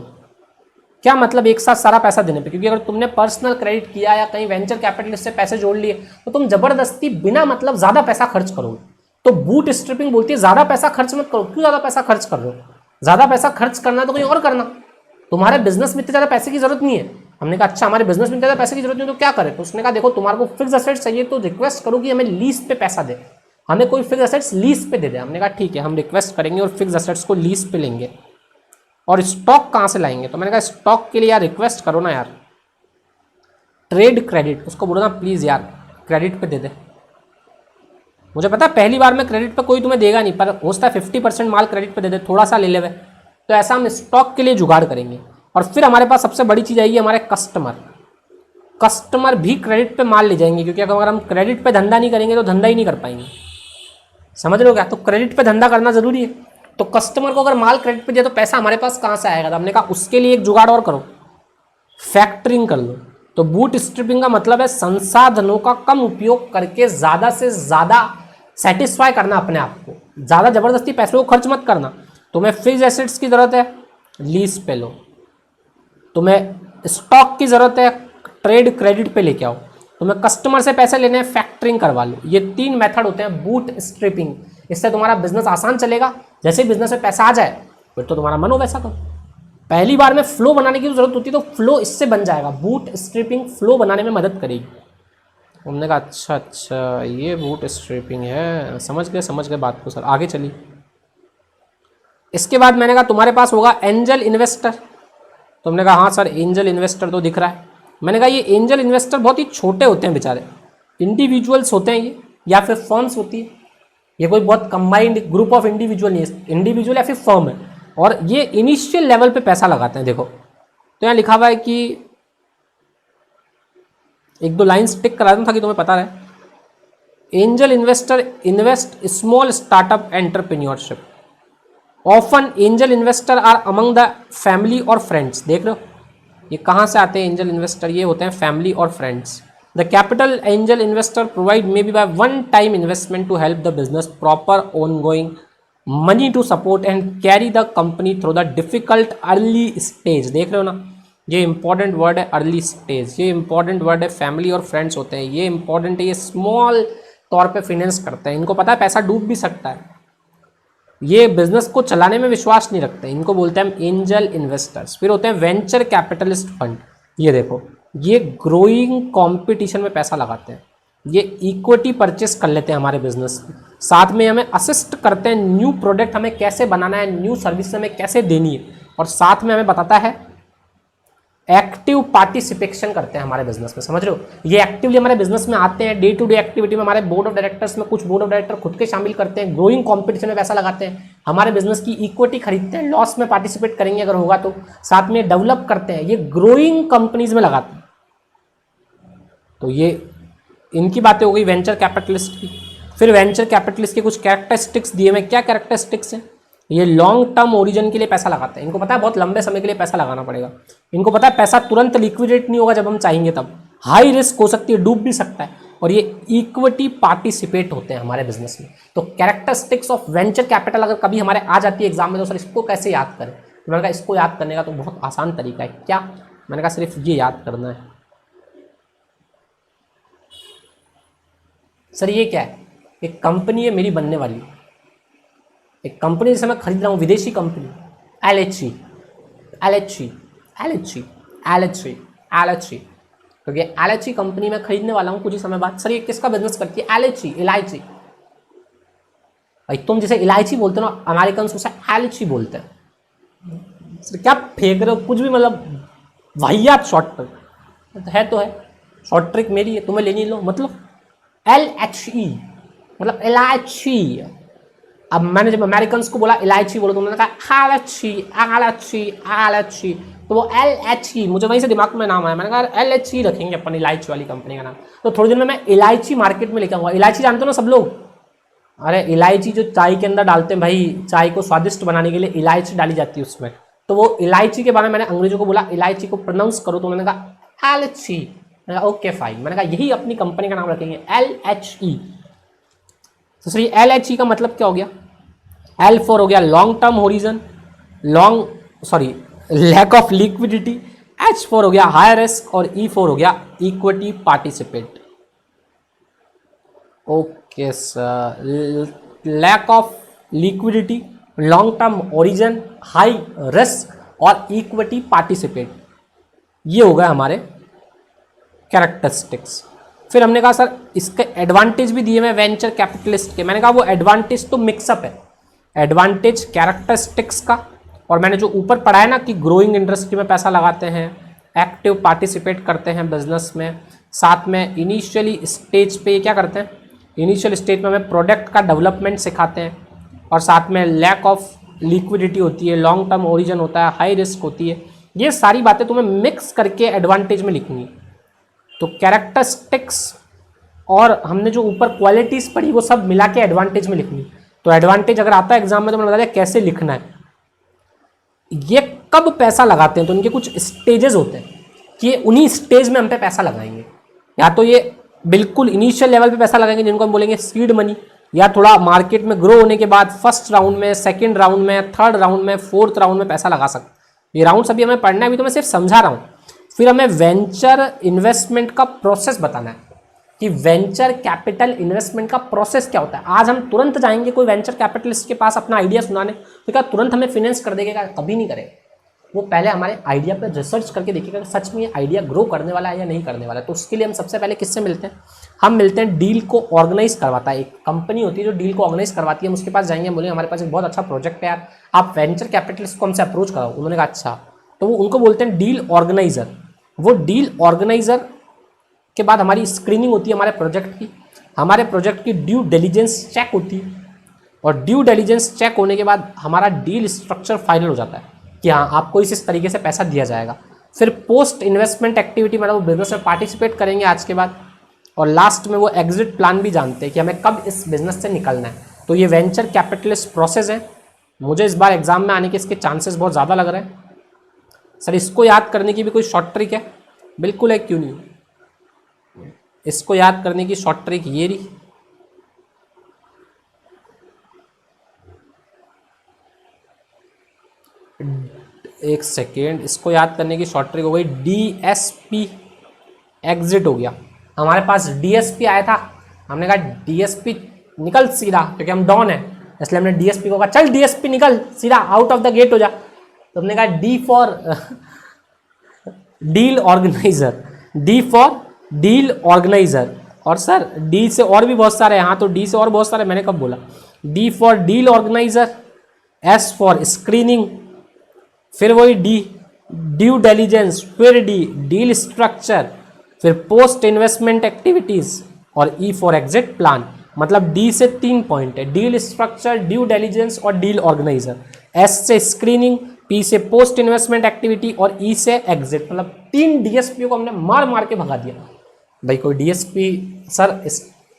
क्या मतलब एक साथ सारा पैसा देने पे, क्योंकि अगर तुमने पर्सनल क्रेडिट किया या कहीं वेंचर कैपिटलिस्ट से पैसे जोड़ लिए तो तुम जबरदस्ती बिना मतलब ज्यादा पैसा खर्च करोगे। तो बूट स्ट्रिपिंग बोलती है ज्यादा पैसा खर्च मत करो। क्यों ज्यादा पैसा खर्च कर रहे हो? ज्यादा पैसा खर्च करना तो कहीं और करना, तुम्हारे बिजनेस में इतनी ज्यादा पैसे की जरूरत नहीं है। हमने कहा अच्छा हमारे बिजनेस में ज्यादा पैसे की जरूरत नहीं है तो क्या करें। तो उसने कहा देखो तुम्हारे को फिक्स एसेट्स चाहिए तो रिक्वेस्ट करो कि हमें लीज पे पैसा दे, हमें कोई फिक्स एसेट्स लीज पे दे दे। हमने कहा ठीक है हम रिक्वेस्ट करेंगे और फिक्स एसेट्स को लीज पे लेंगे। और स्टॉक कहाँ से लाएंगे? तो मैंने कहा स्टॉक के लिए यार रिक्वेस्ट करो ना यार, ट्रेड क्रेडिट उसको बोलो ना प्लीज़ यार क्रेडिट पे दे दे। मुझे पता है पहली बार में क्रेडिट पे कोई तुम्हें देगा नहीं, पर हो सकता है 50% माल क्रेडिट पे दे दे, थोड़ा सा ले ले। तो ऐसा हम स्टॉक के लिए जुगाड़ करेंगे। और फिर हमारे पास सबसे बड़ी चीज़ आएगी हमारे कस्टमर। कस्टमर भी क्रेडिट पे माल ले जाएंगे, क्योंकि अगर हम क्रेडिट पे धंधा नहीं करेंगे तो धंधा ही नहीं कर पाएंगे। समझ लो क्या? तो क्रेडिट पे धंधा करना जरूरी है। तो कस्टमर को अगर माल क्रेडिट पे दिया तो पैसा हमारे पास कहाँ से आएगा? तो हमने कहा उसके लिए एक जुगाड़ और करो, फैक्टरिंग कर लो। तो बूट स्ट्रिपिंग का मतलब है संसाधनों का कम उपयोग करके ज्यादा से ज्यादा सेटिस्फाई करना अपने आप को, ज्यादा जबरदस्ती पैसों को खर्च मत करना। तुम्हें फिक्स एसेट्स की जरूरत है लीज पे लो, तुम्हें स्टॉक की जरूरत है ट्रेड क्रेडिट पे लेके आओ, तुम्हें कस्टमर से पैसे लेने हैं फैक्टरिंग करवा लो। ये 3 मेथड होते हैं बूट स्ट्रिपिंग। इससे तुम्हारा बिजनेस आसान चलेगा। जैसे ही बिजनेस में पैसा आ जाए फिर तो तुम्हारा मन हो वैसा करो। पहली बार में फ्लो बनाने की जरूरत होती है, तो फ्लो इससे बन जाएगा। बूट स्ट्रिपिंग फ्लो बनाने में मदद करेगी। हमने कहा अच्छा अच्छा ये बूट स्ट्रिपिंग है, समझ गए बात को सर, आगे चलिए। इसके बाद मैंने कहा तुम्हारे पास होगा एंजल इन्वेस्टर। तो हमने कहा हाँ सर एंजल इन्वेस्टर तो दिख रहा है। मैंने कहा ये एंजल इन्वेस्टर बहुत ही छोटे होते हैं बेचारे, इंडिविजुअल्स होते हैं ये या फिर फर्म्स होती है। ये कोई बहुत कंबाइंड ग्रुप ऑफ इंडिविजुअल नहीं है, इंडिविजुअल या फिर फर्म है। और ये इनिशियल लेवल पे पैसा लगाते हैं। देखो तो यहाँ लिखा हुआ है कि एक दो लाइन्स टिक करा दूँ ताकि तुम्हें पता रहे। Angel investor invest small startup entrepreneurship. Often angel investor are among the family और फ्रेंड्स। देख रहे हो ये कहाँ से आते हैं एंजल इन्वेस्टर? ये होते हैं फैमिली और friends. The capital angel investor provide may be by one time investment to help the business proper ongoing money to support and carry the company through the difficult early stage. देख रहे हो ना, ये important word है early stage, ये important word है family और friends होते हैं, ये इंपॉर्टेंट है। ये स्मॉल तौर पे फाइनेंस करते हैं, इनको पता है पैसा डूब भी सकता है, ये बिजनेस को चलाने में विश्वास नहीं रखते, इनको बोलते हैं एंजल इन्वेस्टर्स। फिर होते हैं वेंचर कैपिटलिस्ट फंड। ये देखो ये ग्रोइंग कंपटीशन में पैसा लगाते हैं, ये इक्विटी परचेस कर लेते हैं हमारे बिजनेस की, साथ में हमें असिस्ट करते हैं न्यू प्रोडक्ट हमें कैसे बनाना है, न्यू सर्विस हमें कैसे देनी है, और साथ में हमें बताता है एक्टिव पार्टिसिपेशन करते हैं हमारे बिजनेस में। समझ रहे हो? ये एक्टिवली हमारे बिजनेस में आते हैं, डे टू डे एक्टिविटी में हमारे बोर्ड ऑफ डायरेक्टर्स में कुछ बोर्ड ऑफ डायरेक्टर खुद के शामिल करते हैं, ग्रोइंग कंपटीशन में पैसा लगाते हैं, हमारे बिजनेस की इक्विटी खरीदते हैं, लॉस में पार्टिसिपेट करेंगे अगर होगा तो, साथ में डेवलप करते हैं, ये ग्रोइंग कंपनीज में लगाते हैं। तो ये इनकी बातें हो गई वेंचर कैपिटलिस्ट की। फिर वेंचर कैपिटलिस्ट के कुछ कैरेक्टरिस्टिक्स दिए हैं। क्या कैरेक्टरिस्टिक्स हैं? ये लॉन्ग टर्म ओरिजिन के लिए पैसा लगाते हैं, इनको पता है बहुत लंबे समय के लिए पैसा लगाना पड़ेगा, इनको पता है पैसा तुरंत लिक्विडेट नहीं होगा जब हम चाहेंगे तब, हाई रिस्क हो सकती है, डूब भी सकता है, और ये इक्विटी पार्टिसिपेट होते हैं हमारे बिजनेस में। तो कैरेक्टरिस्टिक्स ऑफ वेंचर कैपिटल अगर कभी हमारे आ जाती है एग्जाम में तो सर इसको कैसे याद करें? तो मैंने कहा इसको याद करने का तो बहुत आसान तरीका है। क्या? मैंने कहा सिर्फ ये याद करना है। सर ये क्या है? एक कंपनी है मेरी बनने वाली, एक कंपनी जैसे मैं खरीद रहा हूँ, विदेशी कंपनी LHC, क्योंकि LHC कंपनी में खरीदने वाला हूँ कुछ ही समय बाद। सर ये किसका बिजनेस करती है? LHC, इलायची। भाई तुम जिसे इलायची बोलते हो ना, अमेरिकन उसे LHC बोलते हैं। सर क्या फेंक रहे हो? कुछ भी मतलब वाहियात शॉर्ट ट्रिक है, तो है शॉर्ट ट्रिक मेरी है, तुम्हें लेनी लो। मतलब LHE मतलब इलायची। अब मैंने जब अमेरिकन को बोला इलायची बोलो तो उन्होंने कहा एलएचई एलएचई एलएचई, तो वो LHE मुझे वहीं से दिमाग में नाम आया। मैंने कहा LHE रखेंगे अपन इलायची वाली कंपनी का नाम। तो थोड़ी देर में मैं इलायची मार्केट में लेकर आऊँगा। इलायची जानते हो ना सब लोग? अरे इलायची जो चाय के अंदर डालते हैं भाई, चाय को स्वादिष्ट बनाने के लिए इलायची डाली जाती है उसमें। तो वो इलायची के बारे में मैंने अंग्रेजों को बोला इलायची को प्रोनाउंस करो, तो उन्होंने कहा LHE। मैंने कहा ओके फाइन। मैंने कहा यही अपनी कंपनी का नाम रखेंगे LHE। तो सही LHE का मतलब क्या हो गया? L फॉर हो गया long term horizon, lack of liquidity. H for हो गया हाई रिस्क और E फॉर हो गया equity participate. Okay sir, lack of liquidity, long term horizon, high risk और इक्विटी पार्टिसिपेट, ये हो गए हमारे कैरेक्टरिस्टिक्स। फिर हमने कहा सर इसके एडवांटेज भी दिए हुए वेंचर कैपिटलिस्ट के। मैंने कहा वो एडवांटेज तो मिक्सअप है, एडवांटेज कैरेक्टरिस्टिक्स का, और मैंने जो ऊपर पढ़ा है ना कि ग्रोइंग इंडस्ट्री में पैसा लगाते हैं, एक्टिव पार्टिसिपेट करते हैं बिजनेस में, साथ में इनिशियली स्टेज पे क्या करते हैं, इनिशियल स्टेज में हमें प्रोडक्ट का डेवलपमेंट सिखाते हैं, और साथ में लैक ऑफ लिक्विडिटी होती है, लॉन्ग टर्म ओरिजिन होता है, हाई रिस्क होती है। ये सारी बातें तुम्हें मिक्स करके एडवांटेज में लिखनी है। तो कैरेक्टरिस्टिक्स और हमने जो ऊपर क्वालिटीज़ पढ़ी वो सब मिला के एडवांटेज में लिखनी। तो एडवांटेज अगर आता है एग्जाम में तो मैंने बता दिया कैसे लिखना है। ये कब पैसा लगाते हैं तो इनके कुछ स्टेजेस होते हैं कि उन्हीं स्टेज में हम पे पैसा लगाएंगे। या तो ये बिल्कुल इनिशियल लेवल पे पैसा लगाएंगे जिनको हम बोलेंगे सीड मनी, या थोड़ा मार्केट में ग्रो होने के बाद फर्स्ट राउंड में, सेकेंड राउंड में, थर्ड राउंड में, फोर्थ राउंड में पैसा लगा सकते। ये राउंड अभी हमें पढ़ना है, अभी तो मैं सिर्फ समझा रहा हूँ। फिर हमें वेंचर इन्वेस्टमेंट का प्रोसेस बताना है कि वेंचर कैपिटल इन्वेस्टमेंट का प्रोसेस क्या होता है। आज हम तुरंत जाएंगे कोई वेंचर कैपिटलिस्ट के पास अपना आइडिया सुनाने, तो क्या तुरंत हमें फाइनेंस कर देगा? कभी नहीं करेगा। वो पहले हमारे आइडिया पर रिसर्च करके देखेगा कि सच में ये आइडिया ग्रो करने वाला है या नहीं करने वाला है। तो उसके लिए हम सबसे पहले किससे मिलते हैं? हम मिलते हैं डील को ऑर्गेनाइज करवाता है, एक कंपनी होती है जो डील को ऑर्गेनाइज करवाती है। हम उसके पास जाएंगे, बोलेंगे हमारे पास एक बहुत अच्छा प्रोजेक्ट है यार, आप वेंचर कैपिटलिस्ट को हमसे अप्रोच कराओ। उन्होंने कहा अच्छा, तो वो उनको बोलते हैं डील ऑर्गेनाइजर। वो डील ऑर्गेनाइजर के बाद हमारी स्क्रीनिंग होती है हमारे प्रोजेक्ट की, हमारे प्रोजेक्ट की ड्यू डिलीजेंस चेक होती है, और ड्यू डिलीजेंस चेक होने के बाद हमारा डील स्ट्रक्चर फाइनल हो जाता है कि हाँ आपको इस तरीके से पैसा दिया जाएगा। फिर पोस्ट इन्वेस्टमेंट एक्टिविटी मतलब वो बिजनेस में पार्टिसिपेट करेंगे आज के बाद, और लास्ट में वो एग्जिट प्लान भी जानते हैं कि हमें कब इस बिजनेस से निकलना है। तो ये वेंचर कैपिटलिस्ट प्रोसेस है। मुझे इस बार एग्जाम में आने के इसके चांसेस बहुत ज़्यादा लग रहे हैं। सर इसको याद करने की भी कोई शॉर्ट ट्रिक है? बिल्कुल है, क्यों नहीं। इसको याद करने की शॉर्ट ट्रिक ये रही, एक सेकेंड, इसको याद करने की शॉर्ट ट्रिक हो गई DSP एग्जिट हो गया। हमारे पास DSP आया था, हमने कहा DSP निकल सीधा, क्योंकि हम डॉन है इसलिए हमने DSP को कहा चल DSP निकल सीधा आउट ऑफ द गेट हो जा। तो हमने कहा D for deal organiser, D for deal organiser. और सर D से और भी बहुत सारे हैं, हाँ तो D से और बहुत सारे, मैंने कब बोला? D for deal organiser, S for screening, फिर वही D ड्यू डिलीजेंस, फिर D डील स्ट्रक्चर, फिर पोस्ट इन्वेस्टमेंट एक्टिविटीज, और E फॉर एग्जिट प्लान। मतलब D से 3 पॉइंट है, डील स्ट्रक्चर, ड्यू डिलीजेंस और डील ऑर्गेनाइजर। S से स्क्रीनिंग, P से पोस्ट इन्वेस्टमेंट एक्टिविटी और E से एग्जिट। मतलब 3 DSP को हमने मार मार के भगा दिया। भाई कोई DSP सर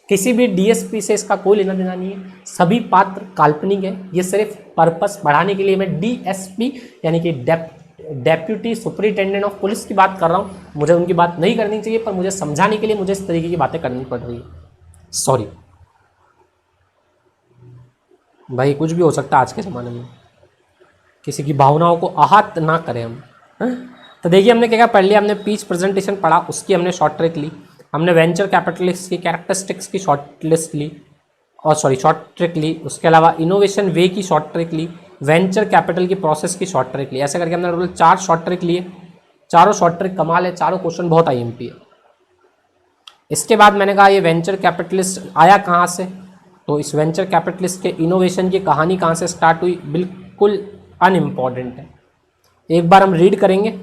किसी भी DSP से इसका कोई लेना देना नहीं है, सभी पात्र काल्पनिक है। ये सिर्फ पर्पस बढ़ाने के लिए मैं DSP यानी कि डेप्यूटी सुपरिटेंडेंट ऑफ पुलिस की बात कर रहा हूँ। मुझे उनकी बात नहीं करनी चाहिए, पर मुझे समझाने के लिए मुझे इस तरीके की बातें करनी पड़ रही है। सॉरी भाई, कुछ भी हो सकता है आज के ज़माने में, किसी की भावनाओं को आहत ना करें हम। तो देखिए हमने क्या पढ़ लिया, हमने पीच प्रेजेंटेशन पढ़ा, उसकी हमने शॉर्ट ट्रिक ली, हमने वेंचर कैपिटलिस्ट की कैरेक्टरिस्टिक्स की शॉर्ट लिस्ट ली, और शॉर्ट ट्रिक ली। उसके अलावा इनोवेशन वे की शॉर्ट ट्रिक ली, वेंचर कैपिटल की प्रोसेस की शॉर्ट ट्रिक ली। ऐसे करके हमने टोटल 4 शॉर्ट ट्रिक लिए। चारों शॉर्ट ट्रिक कमाल है, चारों क्वेश्चन बहुत IMP है। इसके बाद मैंने कहा ये वेंचर कैपिटलिस्ट आया कहाँ से, तो इस वेंचर कैपिटलिस्ट के इनोवेशन की कहानी कहाँ से स्टार्ट हुई, बिल्कुल अनइम्पॉर्टेंट है। एक बार हम रीड करेंगे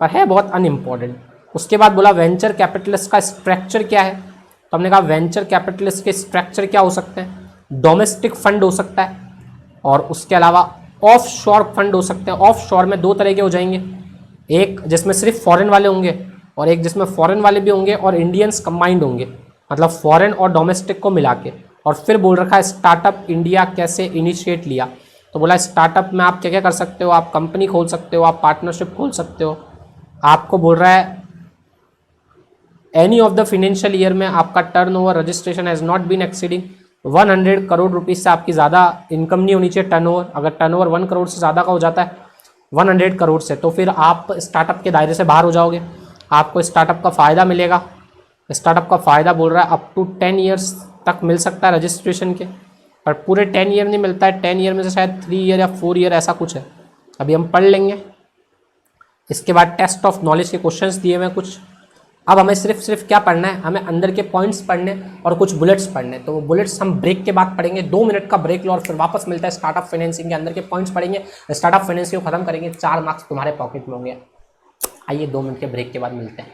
पर है बहुत अनइम्पॉर्टेंट। उसके बाद बोला वेंचर कैपिटलिस्ट का स्ट्रक्चर क्या है, तो हमने कहा वेंचर कैपिटलिस्ट के स्ट्रक्चर क्या हो सकते हैं, डोमेस्टिक फंड हो सकता है और उसके अलावा ऑफ शोर फंड हो सकते हैं। ऑफ शोर में दो तरह के हो जाएंगे, एक जिसमें सिर्फ फॉरेन वाले होंगे और एक जिसमें फॉरेन वाले भी होंगे और इंडियंस कंबाइंड होंगे, मतलब फॉरेन और डोमेस्टिक को मिला के। और फिर बोल रखा है स्टार्टअप इंडिया कैसे इनिशिएट लिया, तो बोला स्टार्टअप में आप क्या क्या कर सकते हो, आप कंपनी खोल सकते हो, आप पार्टनरशिप खोल सकते हो। आपको बोल रहा है any of the financial year में आपका turnover registration has not been exceeding 100 crore rupees से आपकी ज़्यादा इनकम नहीं होनी चाहिए टर्नओवर। अगर टर्नओवर 1 करोड़ से ज़्यादा का हो जाता है 100 करोड़ से, तो फिर आप स्टार्टअप के दायरे से बाहर हो जाओगे, आपको स्टार्टअप का फ़ायदा मिलेगा। स्टार्टअप का फ़ायदा बोल रहा है अप टू 10 ईयर्स तक मिल सकता है रजिस्ट्रेशन के, पर पूरे 10 ईयर नहीं मिलता है, 10 ईयर में से शायद 3 ईयर या 4 ईयर ऐसा कुछ है, अभी हम पढ़ लेंगे। इसके बाद टेस्ट ऑफ नॉलेज के क्वेश्चंस दिए हुए हैं कुछ। अब हमें सिर्फ क्या पढ़ना है, हमें अंदर के पॉइंट्स पढ़ने और कुछ बुलेट्स पढ़ने। तो वो बुलेट्स हम ब्रेक के बाद पढ़ेंगे, 2 मिनट का ब्रेक लो और फिर वापस मिलता है। स्टार्टअप फाइनेंसिंग के अंदर के पॉइंट्स पढ़ेंगे, स्टार्टअप फाइनेंसिंग को खत्म करेंगे, 4 मार्क्स तुम्हारे पॉकेट में होंगे। आइए 2 मिनट के ब्रेक के बाद मिलते हैं।